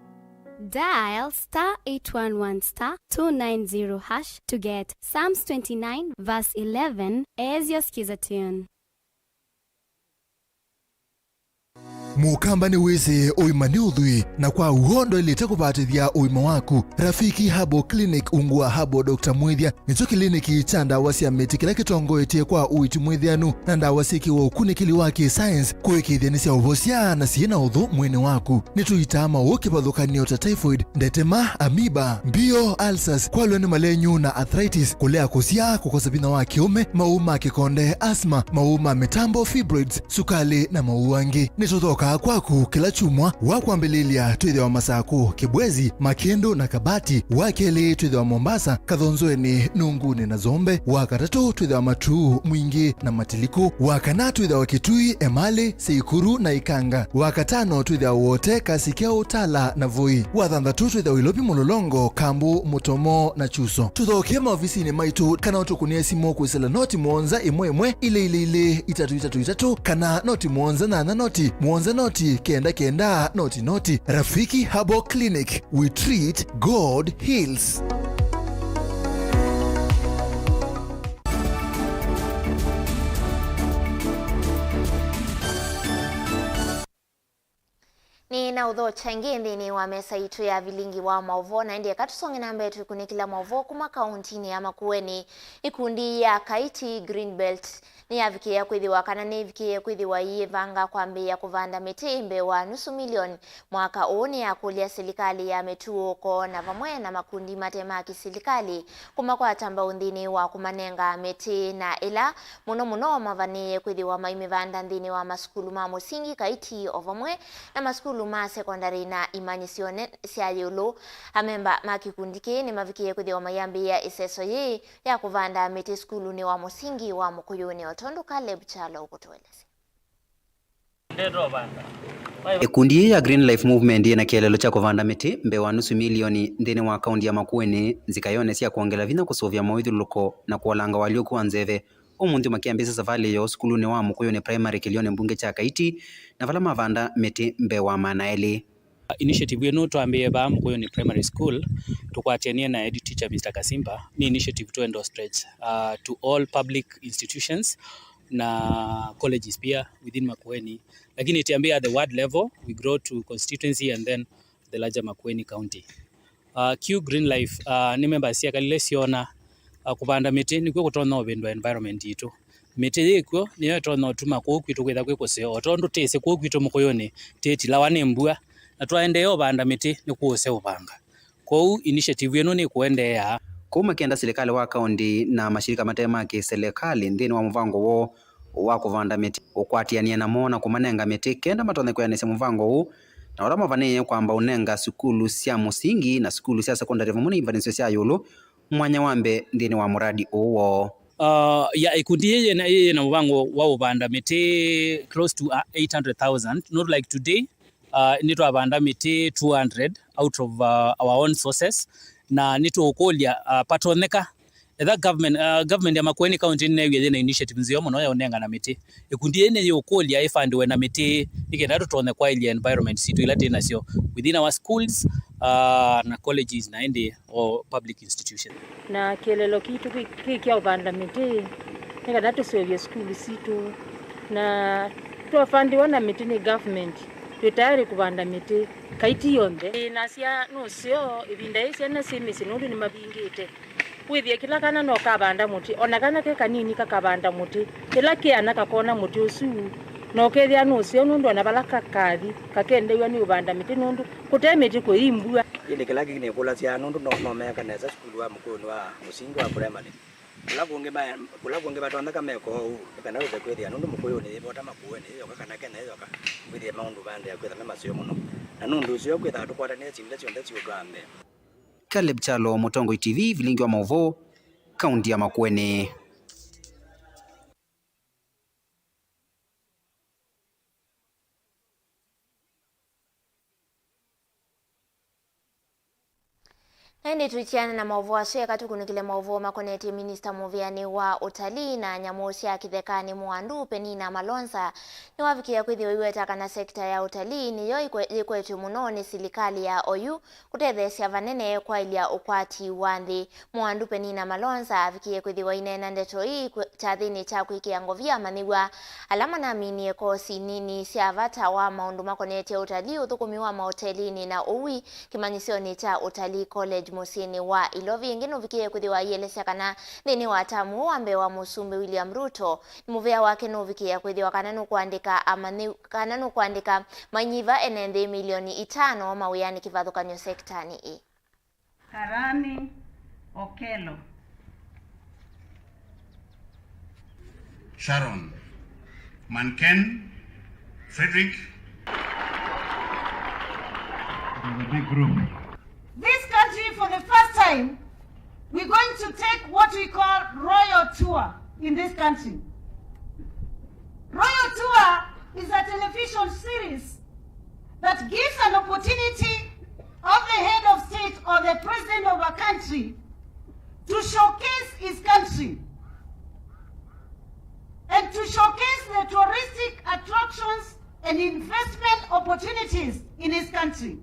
Dial *811*290# to get Psalms 29 verse 11 as your skiza tune.
Mukamba ni wese oimani udhui na kwa uhondo ilete kupatithia uima waku. Rafiki Habo Clinic ungua Habo Dr. Mwithia nicho kliniki cha ndawa cia miti kila kitongoetie kwa uiti mwithianu na ndawa cikiwa ukunikili wake science kuikithia cia uvosia na ciina uthu mwini waku. Nituitama ukipathukanio ta typhoid, ndetema, amoeba, mbio, ulcers, kwalwe ni malenyu na arthritis, kulea kusia, kukosa bina wa kiume, mauma kikonde, asma, mauma mitambo, fibroids, sukali na mauangi. Nituthoka kwaku kila chumwa wakwambililia twithe wa Masaku, Kibwezi, Makendo na Kabati, wakeli twithe wa Mombasa, Kathonzoeni, Nunguni na Zombe, wakatatu twithe wa Matuu, Mwingi na Matiliku, wakana twithe wa Kitui, Emali, Seikuru na Ikanga, wakatano twithe wa wote Kasikeo, Utala na Voi, wathanthatu twithe wa Ilopi, Mulolongo, Kambu, Mutomo na Chuso. Tuthokie maofisini maitu kana utukunie simu kwisila noti mwonza imwe ile 333 kana noti mwonza na noti mwonza noti kenda noti. Rafiki Habo Clinic, we treat, God heals.
Ni na udho changi ndini wa mesa itu ya Vilingi Wa Mauvoo na ndiye katusonge namba yetu kunikila Mauvoo kuma kauntini ya Makueni ikundi ya Kaiti Greenbelt ni yavikia kwithiwa kana ni yavikia kwithiwa yivanga kwambi ya kuvanda miti mbewa nusu milioni mwaka oni ya kulia serikali ya metuoko na vamwe na makundi matema kisilikali kuma kwa tamba undhini wa kumanenga miti na ila muno mavani kwithiwa maimivanda ndhini wa maskulu ma musingi Kaiti ovamwe na maskulu ma sekondari na imanyisione siayulu amemba makikundiki ni mavikie kwithiwa mayambi ya iseso ye ya kuvanda miti skulu ni wa musingi wa Mukuyuni. Otondo Caleb Chalo ukutueleza.
Ikundi ya Green Life Movement ina kielelo cha kuvanda miti mbewa nusu milioni ndini wa kaunti ya Makueni zikayone cia kuongela vina kusovya mawithuluko na kuolanga waliokuwa nzeve omuntu makiambisa safari yo skulu wa Mukuyuni primary kilione mbunge cha Kaiti na vala mavanda miti mbewa manaeli.
Initiative yenu tuambie ba Mukuyuni primary school tukwatiania na head teacher Mr. Kasimba ni initiative to endorse stretch to all public institutions na colleges pia within Makueni, lakini itiambia at the ward level we grow to constituency and then the larger Makueni county. Q Green Life ni members ya kalile siona kupanda miti ni kwe kutona obendwa environment itu miti yiko niyo tona tuma ko kwitu kwetha kwe kose otondo tese ko kwitu Mukuyuni teti lawane mbua na twaende yo banda miti ni kuose ubanga ko initiative yenu ni kuendea
kuma kienda serikali wa kaunti na mashirika matema ki serikali ndini wa mvango wo wa kuvanda miti ukwatiania na mona kumanenga miti kenda matone kwa nese mvango huu na wala mavane kwamba unenga skulu cia musingi na skulu cia sekondari vamuni imvanisyo cia yulu mwanya wambe ndini wa muradi uwo.
ya ikundi yeye na mpango wa ubanda miti close to 800,000, not like today. Nito abanda miti 200 out of our own sources, na nito okolia patroneka either government ya Makueni county ne yeye na initiative nzio mono yonenga na miti ikundi yene yokolia ifandiwe na miti ikenda tutone kwa ile environment situ ilate nasio within our schools na colleges na ende or public institutions
na kelelo kitu kia ubanda miti ikenda tusevye school situ na tuafandiwa na miti ni government tutayari kubanda miti kaiti yonde nasia nusio ibinda isi na simisi nundu ni mabingite withie kila kana no kabanda muti ona kana ke kanini kakabanda muti kila kiana kakona muti usu no kethia nusio nundu ona balaka kathi kakende ni ubanda miti nundu kutemeti ko imbua
ile kila kine kula sia nundu no meka neza skulu wa mkono wa musingi wa primary kula kunge batwanda kameko kana uze kwethia nundu mukoyo ni bota makueni yo kana kena yo ka withie maundu bande ya kwetha na masio muno na nundu ucio kwetha tukwata ne chinde chonde chiugambe.
Caleb Chalo, Mutongo TV, Vilingi Wa Mauvoo, kaunti ya Makueni.
Naende tuichiana na mauvoo aswe katukunikile mauvoo makoneti Minister Muviani wa utalii na nyamusi ya kithekani Mwandu Penina Malonza ni wafikia kwithiwa iwetaka na sekta ya utalii ni yo ikwetu muno ni silikali ya OU kutethesia vanene kwa ilia ukwati wa nthi. Mwandu Penina Malonza afikie kwithiwa inena ndeto hii chathini cha kuikia ngovia maniwa alama na minie kosi nini sia vata wa maundu makoneti ya utalii uthukumi wa mahotelini na uwi kimanyisioni cha utalii college musini wa Ilovi ingine ufikie kuthiwa yelesya kana thini wa tamu wambe wa Musumbi William Ruto muvea wake no ufikia kuthiwa kana no kuandika manyiva enende milioni 5 mawiyani kivathukanyo sektani i.
Karani Okelo,
Sharon Manken, Frederick. There's a big group.
This country, for the first time, we're going to take what we call Royal Tour in this country. Royal Tour is a television series that gives an opportunity of the head of state or the president of a country to showcase his country and to showcase the touristic attractions and investment opportunities in his country.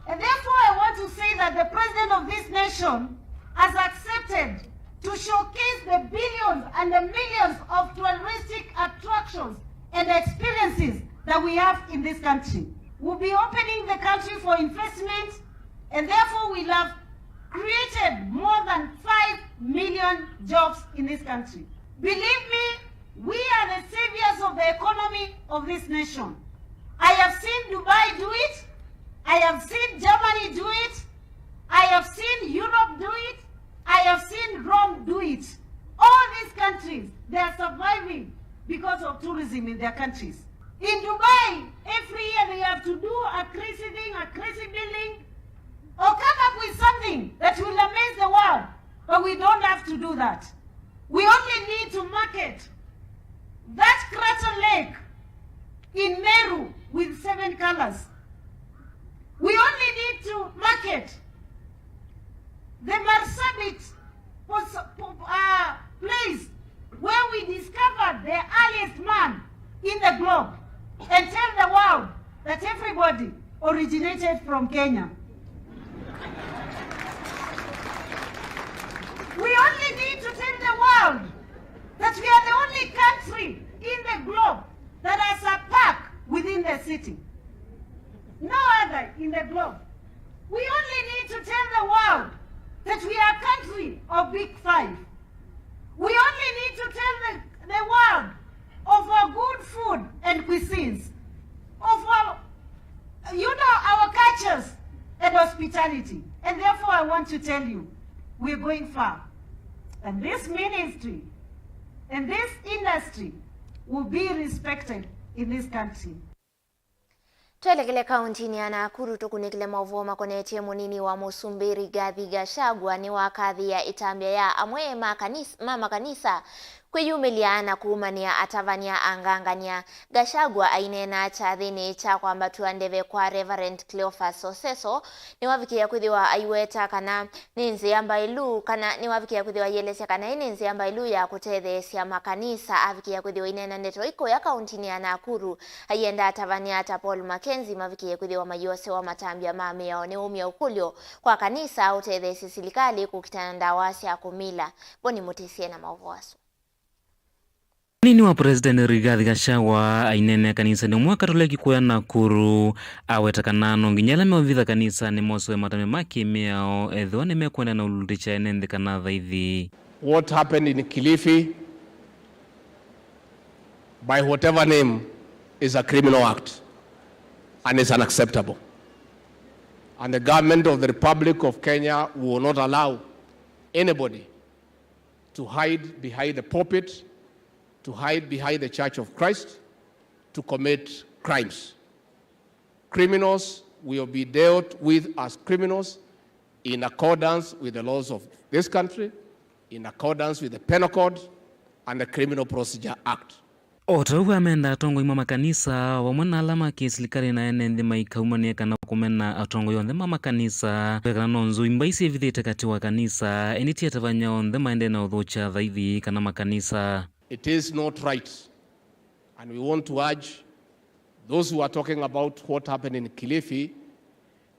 And therefore, I want to say that the president of this nation has accepted to showcase the billions and the millions of touristic attractions and experiences that we have in this country. We'll be opening the country for investment, and therefore we'll have created more than 5 million jobs in this country. Believe me, we are the saviors of the economy of this nation. I have seen Dubai do it. I have seen Germany do it. I have seen Europe do it. I have seen Rome do it. All these countries, they are surviving because of tourism in their countries. In Dubai, every year they have to do a crazy thing, a crazy building, or come up with something that will amaze the world. But we don't have to do that. We only need to market that crater lake in Meru with 7 colors. We only need to market the Marsabit place where we discovered the earliest man in the globe and tell the world that everybody originated from Kenya. We only need to tell the world that we are the only country in the globe that has a park within the city. No other in the globe. We only need to tell the world that we are a country of big 5. We only need to tell the world of our good food and cuisines, of our, our cultures and hospitality. And therefore I want to tell you, we're going far. And this ministry and this industry will be respected in this country.
Twelekele kauntini ya Nakuru tukunikile Mauvoo makonetie munini wa Musumbiri Gathi Gachagua ni wakadhi ya itambia ya amwe mama kanisa kwiyumilia na kuumania atavania angangania. Gachagua ainena cha thini cha kwamba tuandeve kwa Reverend Cleophas Oseso ni wavikia kuthiwa aiweta kana ninzi ambailu kana ni wavikia kuthiwa yelesya kana ninzi ambailu ya kutetheesya makanisa avikia kuthiwa inena ndeto iko ya kauntini ya Nakuru ayenda atavania ata Paul Mackenzie mavikia kuthiwa mayose wa matambia mami yao ni umia ukulyo kwa kanisa utetheesya silikali kukitana ndawasi ya kumila. Boni mutisie na Mauvoo.
Nini wa President Rigathi Gachagua ainene kanisa ni mwaka tuleki kuya Nakuru aweta kanano nginyala meovitha kanisa ni moso matame maki miao edhone mekwenda na uluticha enende kanatha hithi.
What happened in Kilifi, by whatever name, is a criminal act and is unacceptable. And the government of the Republic of Kenya will not allow anybody to hide behind the pulpit, to hide behind the Church of Christ, to commit crimes. Criminals will be dealt with as criminals in accordance with the laws of this country, in accordance with the Penal Code and the Criminal Procedure Act.
Otauwa amenda atongo ima makanisa wamwana alama kisilikari na ene maikaumania kana kumena atongo yonde makanisa kana nonzo imbaisi evithite kati wa kanisa eniti atavanya onde maende na udhocha dhaithi kana makanisa.
It is not right, and we want to urge those who are talking about what happened in Kilifi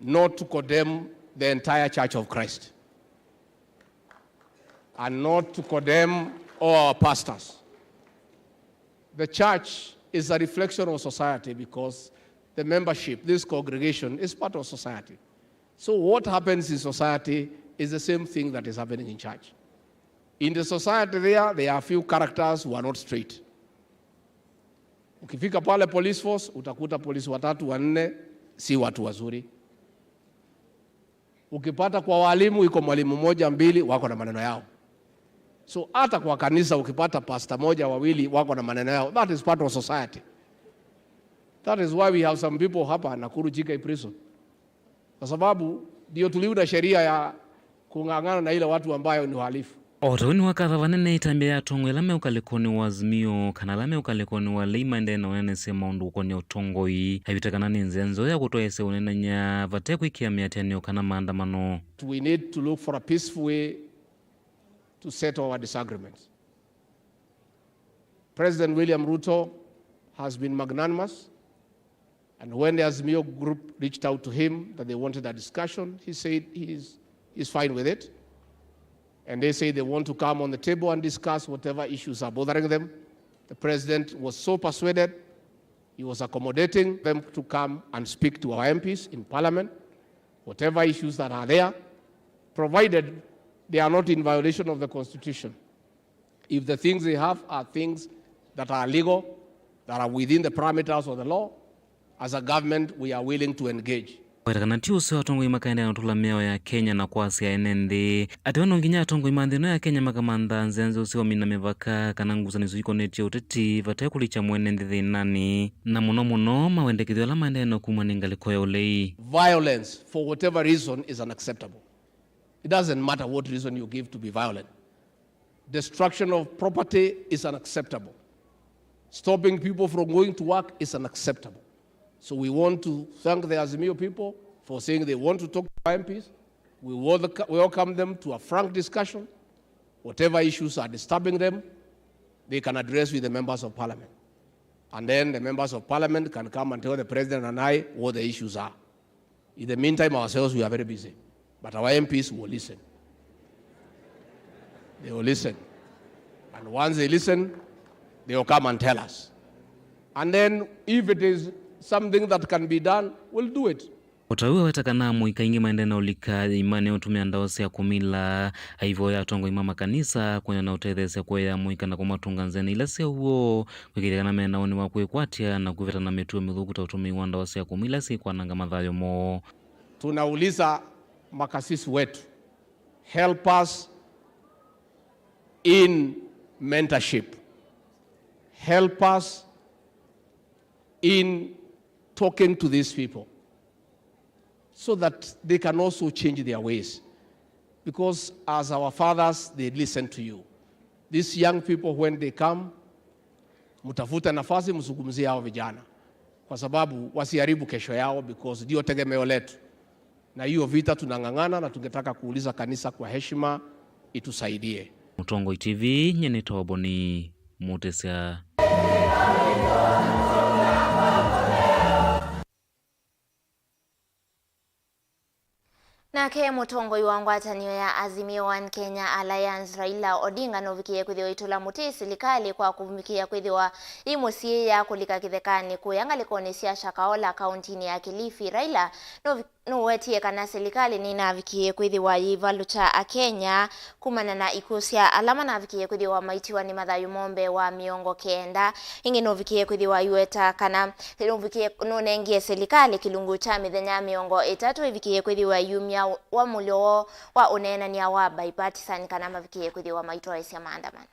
not to condemn the entire Church of Christ and not to condemn all our pastors. The church is a reflection of society because the membership, this congregation, is part of society. So what happens in society is the same thing that is happening in church. In the society there are a few characters who are not straight. Ukifika pale police force, utakuta polisi watatu wanne si watu wazuri. Ukipata kwa walimu, iko mwalimu moja mbili wako na maneno yao. So hata kwa kanisa ukipata pastor moja wawili wako na maneno yao. That is part of society. That is why we have some people hapa Nakuru JK prison. Kwa sababu ndio tuliunda sheria ya kung'ang'ana na ile watu ambayo ni wahalifu.
Otoni wakatha vanene itambia ya tongo ilame ukalikoni wa Azimio kana lame ukalikoni wa Leima ndena unene se maundu ukoni utongoi habitakana ninzenzo ya kutoese unenanya vateku ikia miatenio kana maandamano.
We need to look for a peaceful way to settle our disagreements. President William Ruto has been magnanimous, and when the Azimio group reached out to him that they wanted a discussion, he said he's fine with it. And they say they want to come on the table and discuss whatever issues are bothering them. The president was so persuaded, he was accommodating them to come and speak to our MPs in parliament, whatever issues that are there, provided they are not in violation of the Constitution. If the things they have are things that are legal, that are within the parameters of the law, as a government, we are willing to engage.
Watakana tiusi watongo imakaenda na tula meo ya Kenya na kwasi ya enende. Atiwano nginya atongo imandino ya Kenya makamanda nzenze usiwa mina mevaka kananguza nisuhiko netia uteti vataya kulicha muenende the nani. Na muno mawende kithio la maendeno kumaningalikoya ulei.
Violence, for whatever reason, is unacceptable. It doesn't matter what reason you give to be violent. Destruction of property is unacceptable. Stopping people from going to work is unacceptable. So we want to thank the Azimio people for saying they want to talk to MPs. We welcome them to a frank discussion. Whatever issues are disturbing them, they can address with the members of parliament. And then the members of parliament can come and tell the president and I what the issues are. In the meantime, ourselves, we are very busy. But our MPs will listen. They will listen. And once they listen, they will come and tell us. And then if it is something that can be done, we'll do it.
Otawe watakana muikaingi maendena ulika imane utumia ndawasi ya kumila haivo ya tongo imama kanisa kwenye na utethese kwa ya muika na kumatunga nzene ilasi ya huo kukirikana mena oni wakwe kwatia na kuveta na metuwe mithukuta utumi wa ndawasi ya kumila si kwa nanga madhayo mo.
Tunauliza makasisi wetu, help us in mentorship, help us in talking to these people so that they can also change their ways. Because as our fathers, they listen to you. These young people, when they come, mutafuta nafasi mzungumzie hao vijana. Kwa sababu wasiharibu kesho yao, because ndio tegemeo letu. Na hiyo vita tunang'ang'ana, na tungetaka kuuliza kanisa kwa heshima itusaidie.
Mutongo TV nyenito waboni mutesya.
Nake mutongoi wa ngwatanio ya Azimio One Kenya Alliance Raila Odinga novikie kwithio itula muti serikali kwa kuvumikia kwithio imusie ya kulika kithekani kuyangalikoni cia Shakahola kaunti ya Kilifi. Raila nowetie kana serikali ni navikie kwithio ivalucha a Kenya kumana na ikusia alama navikie kwithio maitiwa ni Mathayu Mombe wa miongo kenda ingi novikie kwithio yueta kana novikie nonengie serikali kilungu cha mithenya miongo itatu ivikie kwithio yumia wa mulio wa unenania wa bipartisan kana mavikie kwithio wa maitwa isia maandamano.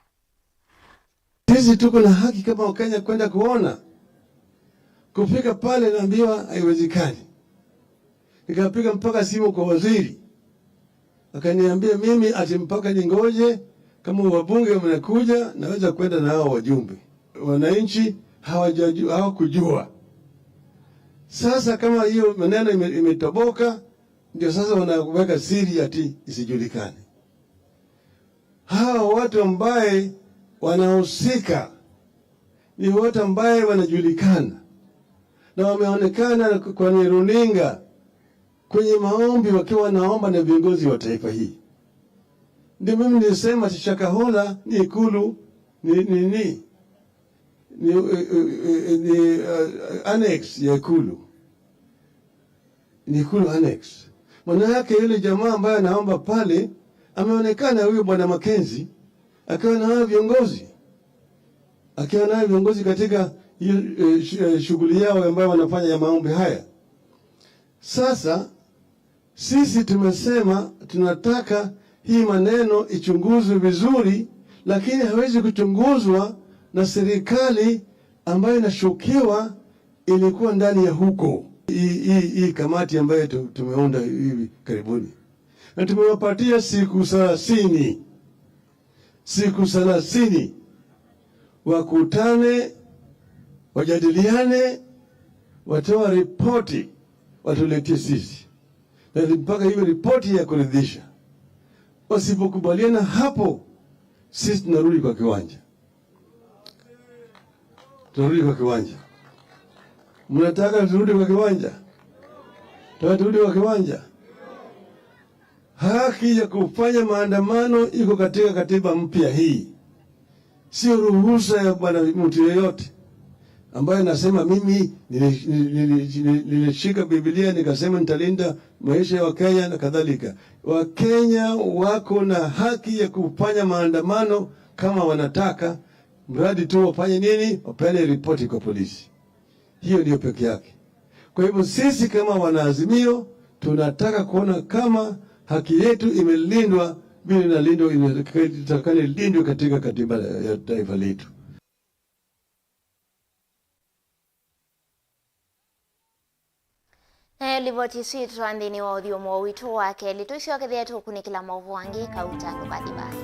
Sisi tuko na haki kama Wakenya kwenda kuona. Kufika pale naambiwa haiwezekani. Nikapiga mpaka simu kwa waziri. Akaniambia mimi ati mpaka ningoje kama wabunge wanakuja naweza kwenda na hao wajumbe. Wananchi hawakujua. Sasa kama hiyo maneno imetoboka, ndio sasa wanaweka siri ati isijulikane. Hao watu ambaye wanahusika ni watu ambaye wanajulikana na wameonekana kwenye runinga kwenye maombi wakiwa wanaomba na viongozi wa taifa hii. Ndio mimi nilisema Shakahola ni ikulu ni annex ya ikulu. Ni ikulu annex. Maana yake yule jamaa ambaye anaomba pale ameonekana huyo bwana Makenzi akiwa na viongozi. Akiwa na viongozi katika shughuli yao ambayo wanafanya ya maombi haya. Sasa sisi tumesema tunataka hii maneno ichunguzwe vizuri, lakini hawezi kuchunguzwa na serikali ambayo inashukiwa ilikuwa ndani ya huko. Hii kamati ambayo tumeunda hivi karibuni. Na tumewapatia siku 30. Siku 30 wakutane, wajadiliane, watoa ripoti, watuletee sisi. Na mpaka hiyo ripoti ya kuridhisha. Wasipokubaliana hapo, sisi tunarudi kwa kiwanja. Tunarudi kwa kiwanja. Mnataka turudi kwa kiwanja? Turudi kwa kiwanja. Haki ya kufanya maandamano iko katika katiba mpya hii. Sio ruhusa ya bwana mtu yeyote ambaye nasema mimi nilishika Biblia nikasema nitalinda maisha ya Wakenya na kadhalika. Wakenya wako na haki ya kufanya maandamano kama wanataka, mradi tu wafanye nini? Wapeleke ripoti kwa polisi. Hiyo ndio pekee yake. Kwa hivyo sisi kama wanaazimio tunataka kuona kama haki yetu imelindwa vile inalindwa inatakana lindwe katika katiba ya taifa letu.
Livoti switu andini wa udhiyo mwa witu wake lituisi wake dhietu kunikila maovu wangi kauta lubadibasa.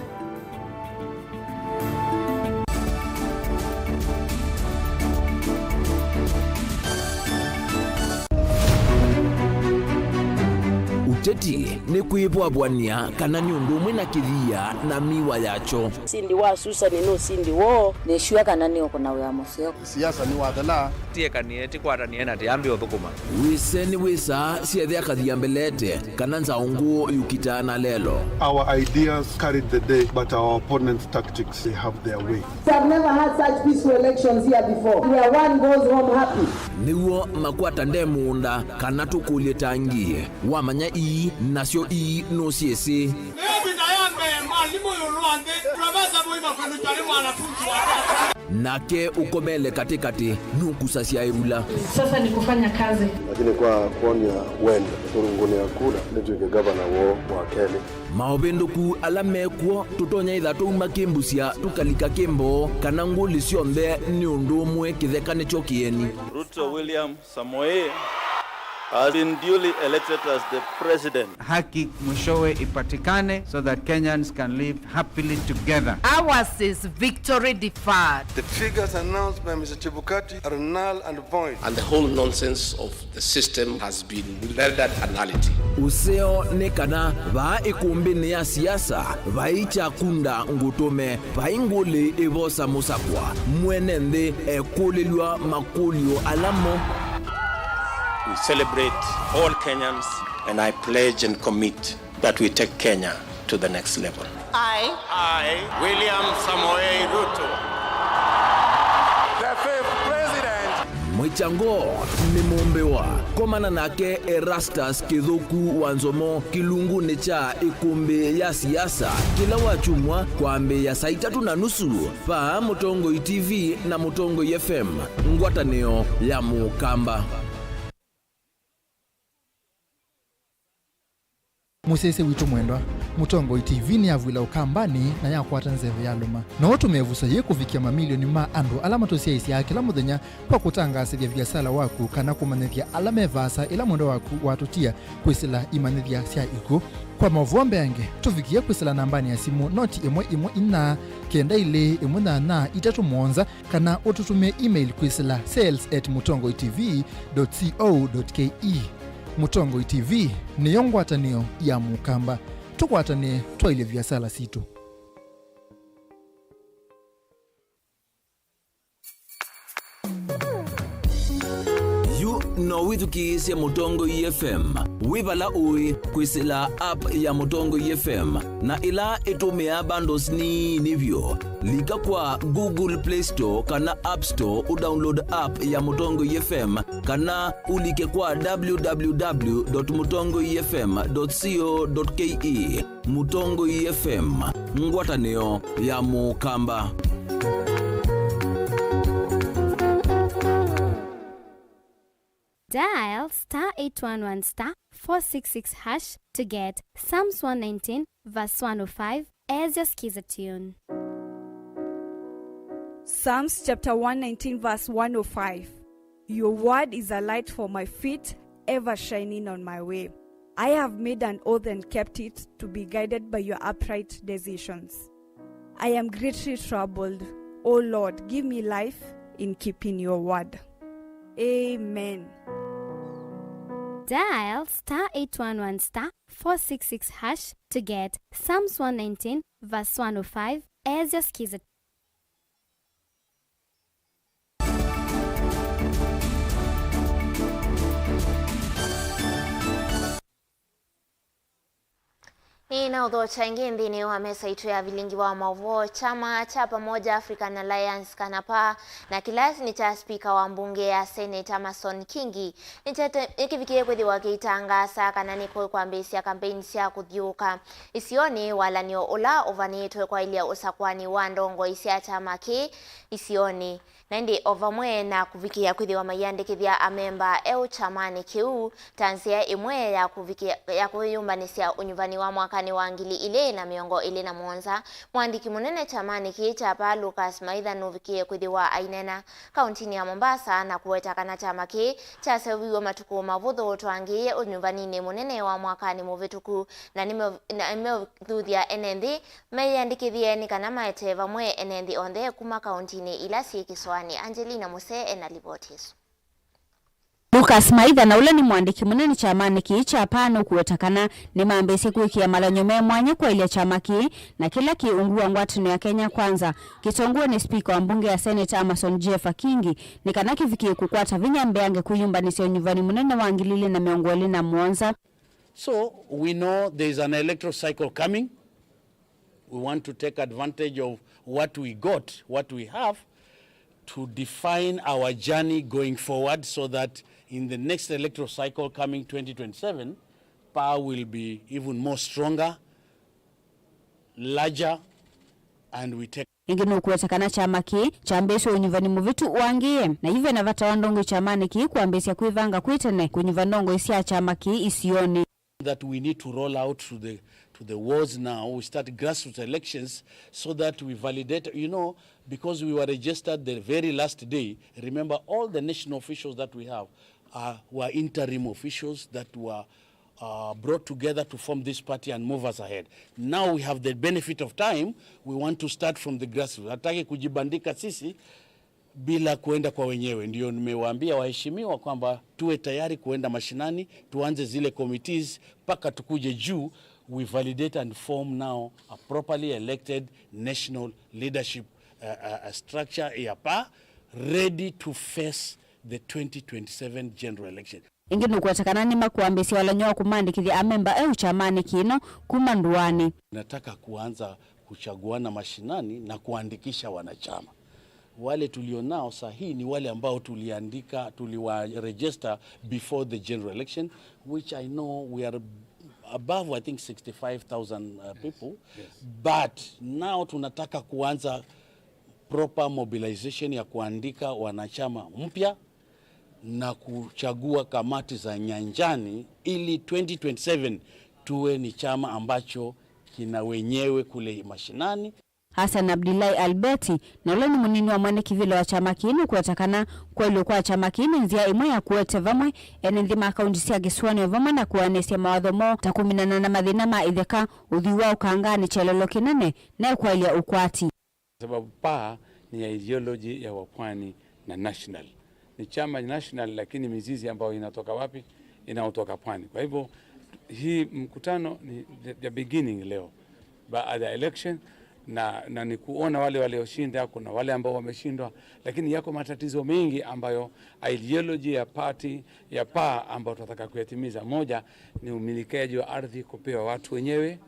Uteti ni kuibwabwania kana ni undu umwe na kithia na miwa yacho.
Sindi wa Susan no sindi wo neshua kana ni okona wa museo.
Siasa ni wadala
tie kanieti kwara ni ena tiambi othukuma.
Wiseni wisa siethia kathia mbelete kana nzaungu yukitana lelo.
Our ideas carried the day, but our opponents' tactics, they have their way.
We have never had such peaceful elections here before, where one goes home happy.
Niwo makwata ndemunda kana tukulie tangie wamanya ii nasio ii no siesi. nake ukomele katikati nukusasia irula.
Sasa ni kufanya kazi.
Lakini kwa kuonia wenda urunguni akula nituike gavana wa Kenya.
Maobendoku alame kuo tutonya idhatu makimbusia tukalika kimbo kana nguli sionthe ni undumwe kithekane chokieni.
Ruto William Samoei has been duly elected as the president.
Haki mwishowe ipatikane so that Kenyans can live happily together.
Ours is victory deferred.
The figures announced by Mr. Chebukati are null and void.
And the whole nonsense of the system has been rendered a nullity.
Useo nekana va ikumbini ya siasa vaicha kunda ngutume vainguli ivosa musakwa mwenende ekulilwa makulio alamo.
We celebrate all Kenyans, and I pledge and commit that we take Kenya to the next level.
I, William Samoei Ruto,
The fifth president.
Mwichango ni mumbewa komana nake Erastus Kithuku Wanzomo kilungu necha ikumbi ya siasa kila wachumwa kwa mbe ya saa 3:30 pa Mutongo TV na Mutongo FM ngwatanio ya Mukamba.
Musese witu mwendwa Mutongo TV ni avwila ukambani na yakwata nzeve ya luma na watu mevusa ye kufikia mamilioni ma andu alama tosia isi ya kila muthenya kwa kutangasia biasala waku kana kumanithia alame vasa ila mwendo waku watutia kwisila imanithia sia iku kwa mavombe yange tufikia kwisila nambani ya simu noti imwe ina kenda ile imuna na itatu monza kana ututumie email kwisila sales@mutongotv.co.ke. Mutongo TV ni yongwatanio ya Mukamba tukwatane twaile vyasala situ.
No withukiisya Mutongo FM wibala ui kwisila app ya Mutongo FM na ila itumia bundles ni nivyo lika kwa Google Play Store kana App Store udownload app ya Mutongo FM kana ulike kwa www.mutongofm.co.ke. Mutongo FM ngwatanio ya Mukamba.
Dial *811*466# to get Psalms 119 verse 105 as your skiza tune.
Psalms chapter 119 verse 105. Your word is a light for my feet, ever shining on my way. I have made an oath and kept it, to be guided by your upright decisions. I am greatly troubled. O Lord, give me life in keeping your word. Amen.
Dial *811*466# to get Psalms 119 verse 105 as your skiza.
Ina udhocha ingi nthini wa mesa itu ya Vilingi Wa Mauvoo, chama cha pamoja African Alliance kanapa na kilasi ni cha speaker wa mbunge ya Senate Amason Kingi nikivikie kwethi wakitangasa kana niko kwa mbesi ya kampeni sia kuthiuka isioni wala nio ula ovanitwe kwa ilia usakwani wa ndongo isia chama ki isioni Nandi ovamwe na kuvikia kwethi wa mayandikithia amemba eu chamani kiu tansia imwe ya kuvikia ya kuyumbanisia unyuvani wa mwakani wa ngili ile na miongo ile na mwonza mwandiki munene chamani kicha pa Lucas Maitha nuvikie kwethi wa ainena kauntini ya Mombasa na kuweta kana chama ki cha seviwa matuku mavutho twangiye unyuvani munene wa mwakani muvituku na nimethudhia enendi mayandikithia ni kana maeteva mwe enendi onde kuma kauntini ila sikiswani. Angelina Muse enalivotisu.
Lucas Maitha na ule ni mwandiki munene chamani kicha pano kuwetakana ni maambesi kuikia malanyome mwanya kwa ile chamaki na kila kiungua ngwatino ya Kenya kwanza. Kitongua ni speaker wa mbunge ya Senate Amason Kingi ni kanaki viki kukwata vinyambe ange kuyumba nisi unyuvani munene wangilili na miongoli na muonza.
So we know there is an electoral cycle coming. We want to take advantage of what we got, what we have, to define our journey going forward so that in the next electoral cycle coming 2027, power will be even more stronger, larger, and we take
ingino kuwetakana chama ki chambeso unyuvani muvitu wangie na hivyo na vata wandongo chamani ki kuambesya kuivanga kuitene kunyuvandongo isia chama ki isioni
that we need to roll out to the wards now. We start grassroots elections so that we validate, because we were registered the very last day. Remember, all the national officials that we have were interim officials that were brought together to form this party and move us ahead. Now we have the benefit of time. We want to start from the grassroots. Hataki kujibandika sisi bila kuenda kwa wenyewe. Ndio nimewaambia waheshimiwa kwamba tuwe tayari kuenda mashinani, tuanze zile committees paka tukuje juu. We validate and form now a properly elected national leadership structure yapa ready to face the 2027 general election.
Ingino kuwatakana nima kuambesi wala nyoa kumandikithia amemba chamani kino kumanduani.
Nataka kuanza kuchaguana mashinani na kuandikisha wanachama. Wale tulionao sahi ni wale ambao tuliwa register before the general election, which I know we are above, I think 65,000 people. Yes. But now tunataka kuanza proper mobilization ya kuandika wanachama mpya na kuchagua kamati za nyanjani ili 2027 tuwe ni chama ambacho kina wenyewe kule mashinani.
Hassan Abdullahi Albeti na ule ni munini wa mwene kivile wa chama kinu kuwatakana kwa ilo kwa chama kinu nzia imwe ya kuwete vamwe enendhima akaunti siya gisuwani wa vamwe na kuwanesia mawadhomo takuminana na madhinama idheka udhiwa ukangani chelolo kinene na kwa ilia ukwati.
Sababu PAA ni ya ideology ya wapwani na national. Ni chama national lakini mizizi ambayo inatoka wapi? Inatoka pwani. Kwa hivyo hii mkutano ni the beginning leo. Baada ya election na ni kuona wale walioshinda, kuna wale ambao wameshindwa, lakini yako matatizo mengi ambayo ideology ya party ya PAA ambayo tunataka kuyatimiza. Moja ni umilikaji wa ardhi kupewa watu wenyewe.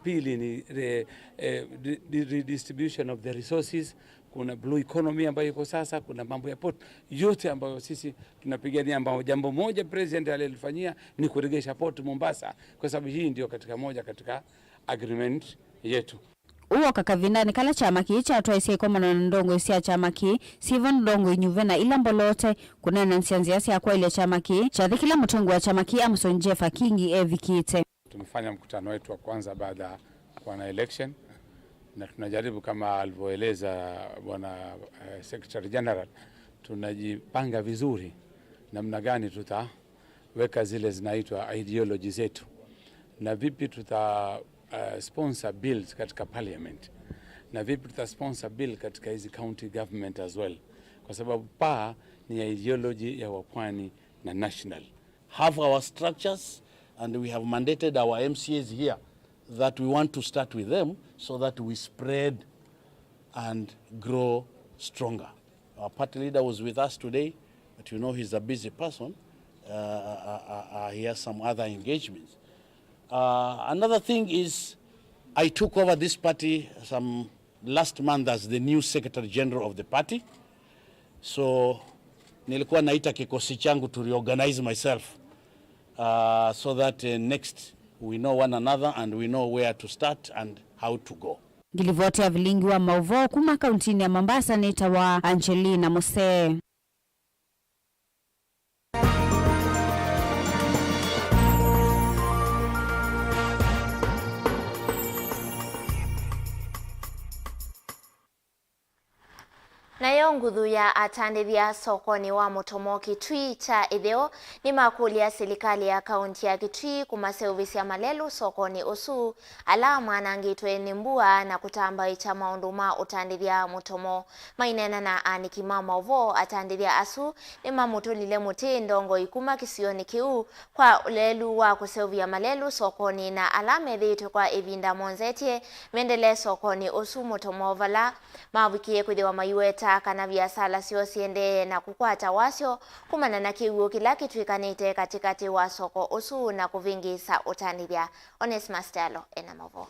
Pili ni redistribution of the resources. Kuna blue economy ambayo iko sasa, kuna mambo ya port yote ambayo sisi tunapigania, ambao jambo moja president alilifanyia ni kuregesha port Mombasa, kwa sababu hii ndio katika agreement yetu.
Uwa kakavindani kala chama ki cha atoa isi kwa mana ndongo isi ya chama ki Sivan ndongo inyuvena ila mbolote kuna nansianzia siya kwa ile chama ki chadhi kila mtongo wa chama ki Amson Jefa Kingi Evi Kite.
Tumefanya mkutano wetu wa kwanza baada kwa election na tunajaribu kama alivyoeleza bwana Secretary General, tunajipanga vizuri namna gani tutaweka zile zinaitwa ideology zetu na vipi sponsor bills katika parliament na vipi sponsor bill katika hizi county government as well, kwa sababu PAA ni ideology ya wapwani na national.
Have our structures and we have mandated our MCAs here that we want to start with them so that we spread and grow stronger. Our party leader was with us today, but he's a busy person. He has some other engagements. Another thing is, I took over this party last month as the new Secretary General of the party. So nilikuwa naita kikosi changu to reorganize myself so that next we know one another and we know where to start and how to go.
Gilivote ya Vilingi Wa Mauvoo kuma kauntini ya Mombasa nita wa Angelina Mose.
Nayo nguthu ya atandithia sokoni wa Mutomo Kitui cha itheo ni makulia serikali ya kaunti ya Kitui kumaseuvisi ya malelu sokoni usu alama nangitwe ni mbua na kutamba icha maundu ma utandithia Mutomo mainena na Aniki Wa Mauvoo atandithia asu ni mamutulile muti ndongo ikuma kisioni kiu kwa ulelu wa kuseuvia malelu sokoni na alame thitu kwa ivinda monzetie mendele sokoni usu Mutomo vala mawikie kwithiwa mayueta kana biasala sio siende na kukwata wasio kumana na kiuo kila kitwikanite katikati wa soko usu na kuvingisa utandithia. Onesmus Stalo ena Mauvoo.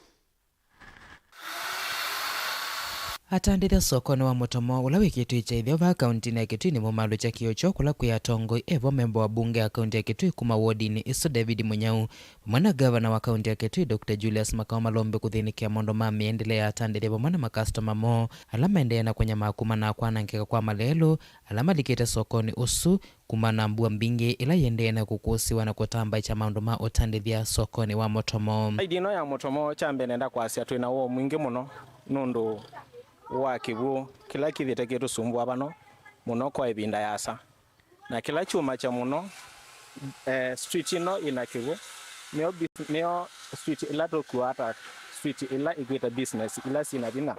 atandithia sokoni wa Mutomo ula wikitwi cha ithio va kaunti na Kitui ni mumalu cha kiocho kula kuya tongo evo memba wa bunge ya kaunti ya Kitui kuma wodini iso David Munyau mwana gavana wa kaunti ya Kitui Dr. Julius Makao Malombe kuthinikia mondo ma miendelea atandithia mwana makastoma mo alama endena kwenye makuma na kwana nkeka kwa malelo alama likita sokoni usu kumana mbua mbingi ila yendena kukusiwa na kutamba cha maundu ma utandithia sokoni wa Mutomo.
Idino ya Mutomo chambe nenda kwa asia tuina uo mwingi muno nundu wa kivu kila kithite kitu sumbua bano muno kwa ibinda yasa na kila chuma cha muno street ino ina kivu neo street ila tokuata street ila igweta business ila sina bina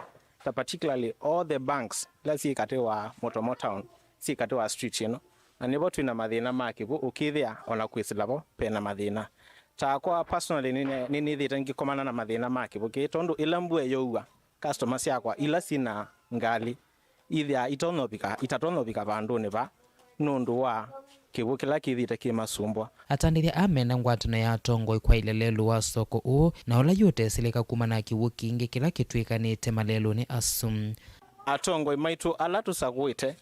particularly all the banks ila si katewa Mutomo town si katewa street ino na nibo twina mathina ma kivu ukithia ona kwisilabo pena mathina ta kwa personally nini thite ngikomana na mathina ma kivu kitondu ila mbue youa customers yakwa ila sina ngali ithia itatonobika banduni ba nundu wa kivu kila kithite kimasumbwa.
Atandithia amena ngwatano ya tongo kwa ilelelu wa soko u na ula yote silika kumana kivu kingi kila kitwikanite malelu ni asum
atongo maitu ala tusagwite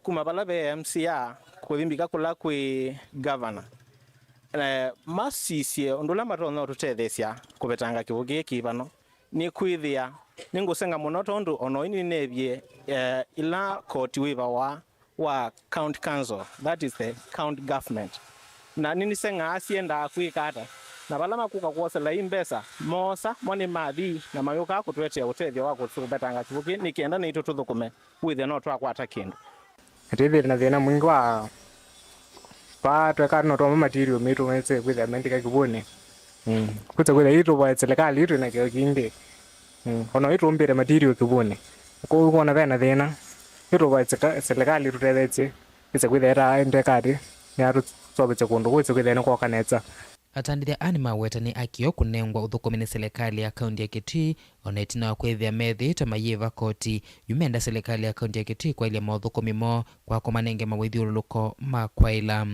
kuma bala be MCA kuthimbika kula kwi governor masisi ondula matono tutethesia kubetanga kivu giki bano ni kwithia ningusenga muno tondu ono ini nebie ila court wiva wa county council, that is the county government na nini senga asienda kwikata na bala makuka kuosela imbesa mosa moni mathi na mayuka kutwetea utethio wako kubetanga kivuki nikienda ni tututhukume withe no twakwata kindu
atithi na thina mwingi wa pa tweka no twa material mitu mese kwithe mendika kibuni kutse kwithe itu wa serikali itu na kio kingi ono itu mbere material kibuni ko kuona bena thina itu wa serikali tutethetse kutse kwithe era endekati ya tutsobetse kundu kutse kwithe no kokanetsa.
Atandithia anima wetani akio kunengwa uthukumi ni serikali ya kaunti ya Kitui onetina wa kwethia methi tamayiva koti yumenda serikali ya kaunti ya Kitui kwa ile mauthukumi mo kwa kumanenge mawithiuluko makwaila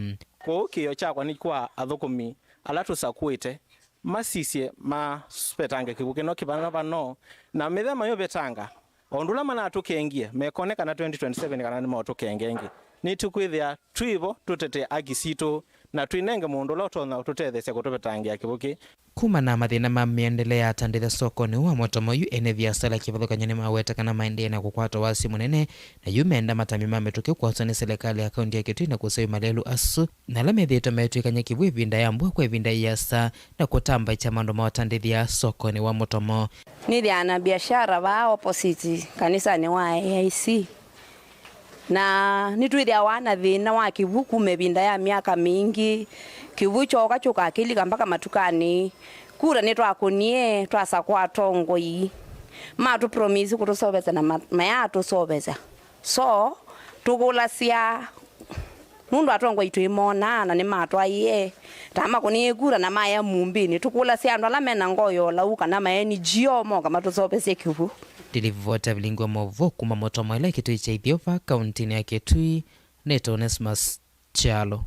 ko kio chakwa ni kwa athukumi ala tusakwite masisye maspetange kibuke no kibana bano na methema yo betanga ondula mana atukengie mekoneka na 2027 kana ni mautukengengi ni tukwithia twivo tutete agisito na twinenge mundu lotona tutethese kutubetangia kibuki
kuma na mathina ma miendelea atandithia sokoni wa Mutomo yu ene biasala kivathukanya ni maweta kana maendea na kukwata wasi munene na yu menda matami mametuke kwa ni serikali ya kaunti ya Kitui na kusewi malelu asu na la methito metwikanya kivu ivinda ya mbua kwa ivinda yasa na kutamba cha mandu ma atandithia sokoni wa Mutomo.
Ni ana biashara wa opposite kanisa ni wa AIC na nitwithia wana thina wa kivu kumevinda ya miaka mingi kivu choka choka akili mpaka matukani kura ni twakunie twasa kwa tongo yi matu promise kutusobeza na maya tusobeza so tugulasia mundu atongo itu imona na ni matwa iye tama kunie kura na maya mumbini tukulasia ndo la mena ngoyo la uka na mayeni jio mo kama tusobeze kivu.
Tilivota Vilingi Wa Mauvoo kuma Mutomo ila Kitui cha Ethiopia kaunti ya Kitui Neto Onesmus Chalo.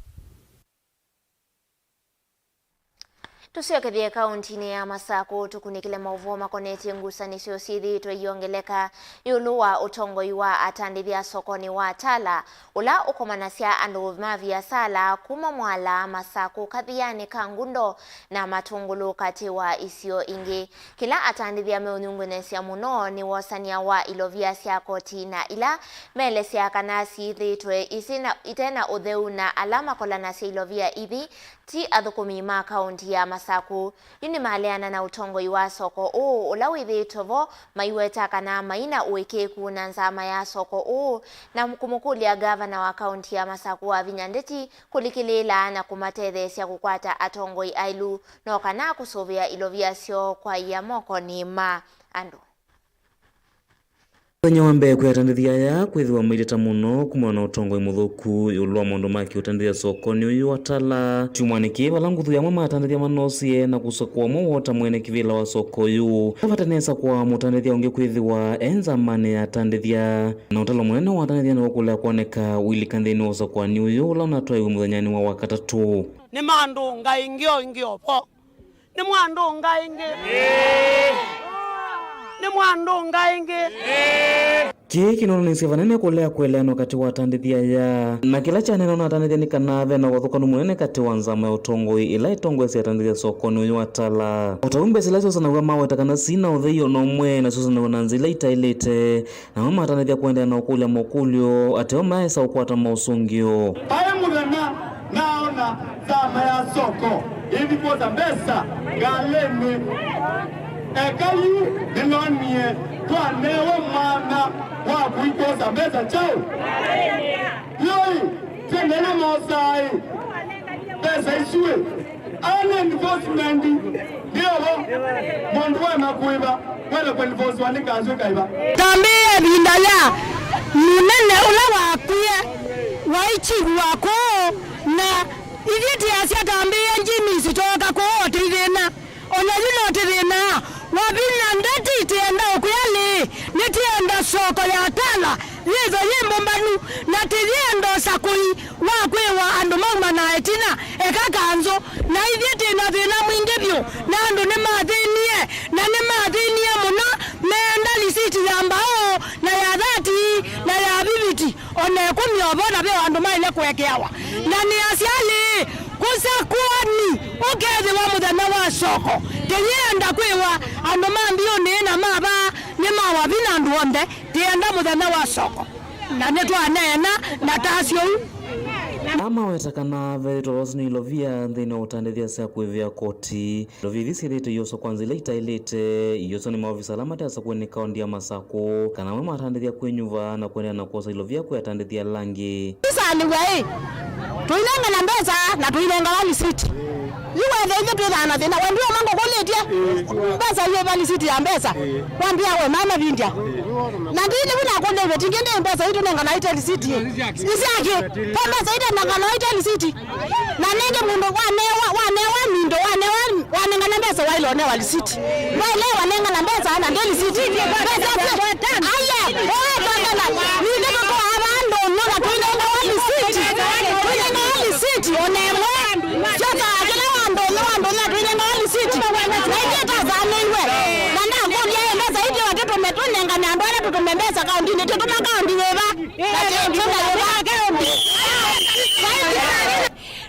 Tusiokethia kaunti ya Masako tukunikile mauvoo makoneti ngusanisio sithi tweyongeleka yulu wa utongoi wa atandithia sokoni wa tala ula ukomanasya andu mavia sala kuma mwala Masako kathiani kangundo na matungulu kati wa isio ingi kila atandithia meonyungunesya muno ni wasania wa ilovia sya koti na ila mele sya kana sithi twe isina itena utheu na alama kolana sya ilovia ithi ti athukumi ma kaunti ya Masako yuni maleana na utongoi wa soko ula withitovo maiweta kana maina uikeku na nzama ya soko na mkumukulia gavana wa kaunti ya Masako wa Vinyandeti kulikilila na kumatethesya kukwata atongoi ailu no kana kusovia ilovia syo kwa ya moko ni ma andu
Nyombe kwatandithia ya kwithiwa mwirita muno kumana utongoi muthuku yulwa mundu maki utandithia sokoni uyu watala chumwaniki bala nguthu ya mama atandithia manosie na kusakwa mwota mwene kivila wa soko yu afatanesa kwa mutandithia ungi kwithiwa enza mane atandithia na utalo munene wa atandithia na kula kuoneka wili kanthini osa kwa ni uyu ula unatwai umuthanyani wa wakatatu
ni mandu ngaingio po ni mwandu ngaingi
ni mwandunga ingi
kiki nono nisivanene kulea kueleano kati wa atandithia ya na kila chane nono atandithia ni kanave na wathukanu munene kati wa nzama ya utongoi ila itongoi si atandithia sokoni uyu watala utaumbe sila iso sana uwa maweta kana sina utheio nomwe na sosa na wananzila itailite na mama atandithia kuendea na ukulia mokulio ateo maesa ukwata mausungio
haya mugana naona zama ya soko hivi kwa za mbesa galeni ekayu nilonie kwa newe mana wa kuikoza mbesa chao yoi tendele mosai pesa isue ane enforcement ndio mondwa makuiba wala kwa enforcement wanikanzo kaiba
tambia bindaya munene ula wakuye waichi wako na igiti asia tambia njimi sitoka kwa tirena onajuna tirena wabina ndeti tienda ukuyali nitienda soko ya tala hizo yimbo mbanu na tiriendo sakui wakwewa andu mama na etina ekakanzo na igiti na thina mwingebyo na andu ni mathinie na ni mathinie muno menda lisiti ya mbao na ya dhati na ya bibiti one kumyobona be andu maile kwekeawa na ni asiali kusakwani ukeze wa muthana wa soko tienda kwewa andu mambio nena maba ni mawa bina andu onde tienda muthana wa soko na nitwanena na tasio
ama wetakana vetos ni lovia ndino utandithia sia kwevia koti lovi sirite yoso kwanza ile itailete yoso ni maofisa lamata asa kwenye kaundi ya Masako kana mama atandithia kwenyuva na kwenda na kosa ilovia kuyatandithia langi
sasa ni wewe tuilenga na mbeza na tuilenga wali city yuwe ndio tuana tena wambia mango koletia mbeza yuwe wali city ya mbeza wambia we mama bindia na ndine buna konde vetingende mbeza ito nenga na ita city isaki pamba zaidi nenga na ita city na nenge mundo wanewa mindo wanenga na mbeza wailo ne wali city wale wanenga na mbeza na ndeli city aya wewe bana ni ndio kwa abando nona tuilenga wali city tuilenga wali city onemwe chaka kila wando na tuilenga wali city na iketa zaniwe na ndangu ndiye mbeza hivi watoto metunenga na ndwala tutumembeza kaunti ni tutuma kaunti weva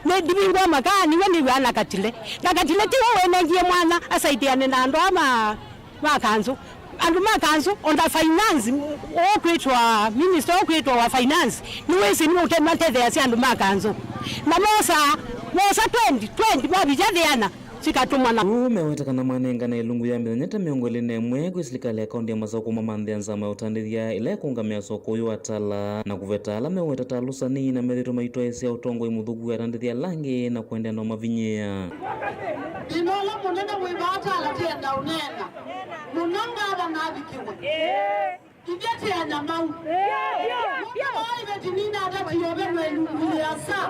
ne dibingwa makani wani wana katile na katile ti wewe ngie mwana asaidiane na ndo ama makanzo andu makanzo on the finance okwitwa minister okwitwa wa finance niwezi ni utema tete ya andu makanzo na mosa 20 mabijadhiana sikatumwa na
umewetakana manenga na ilungu ya mithanyeta miongo ine mwe kwisirikali ya kaundi ya Masako mamandhia nzama ya utandithia ila ya kungamia soko uyu atala na kuvetala meweta talusani na methito maitwa esi ya utongo imuthugu ya tandithia langi na kuendea na mavinyia
inola munene wibata ala tienda unena munonga ala nabikiwe igeti ya nyamau wai vetinina atati yobenwe ilungu ya sa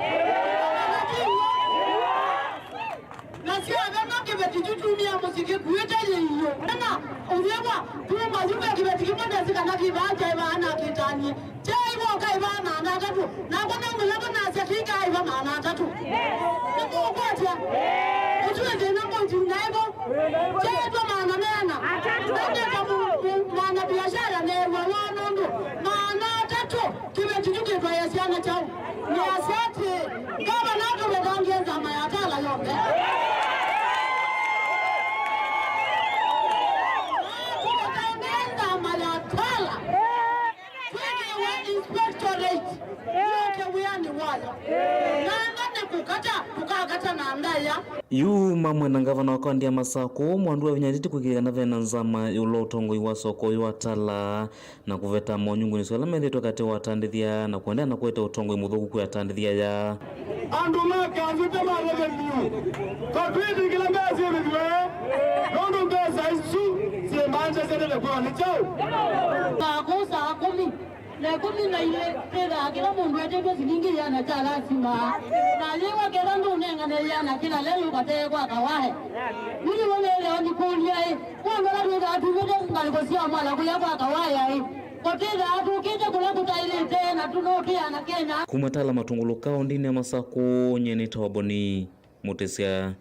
nasio abema kibeti tutumia musiki kuita yiyo nana uyewa tuma yuka kibeti kimonda zikana kibaja ibana kitani chaibo kaibana na tatu na kona ngulaba na safika ibana na tatu nipo kwacha utuende na mtu naibo chaibo maana nena nende kama maana biashara ne wala ndo maana tatu kibeti tukipa yasiana chao ni asante kama nato bedangiza mayatala yombe
yu mamwe na gavana wa kaundi ya Masako mwandu wa vinyatiti kwikirikana vena nzama yulo utongoi wa soko yu atala na kuveta monyungu ni swala methitwa kati wa atandithia na kuendea na kueta utongoi muthugu kwa atandithia ya
andu makanzute marevenue kopiti kila mbezi yemidwe nondo mbeza isu siemanje sedele kwa ni chao
kakosa kumi na kumi na ile peda kila mundu ateke silingi yana chala sima na lewa kila ndo nenga ne yana kila lelo kate kwa kawahe mimi wale leo ni kulia kwa ngala ndo atuwede ngalikosia mala kulia kwa kawahe koteza atukije kula kutaile tena tunopia na Kenya
kumatala matungulu kaundi ya Masako nyenita waboni mutesia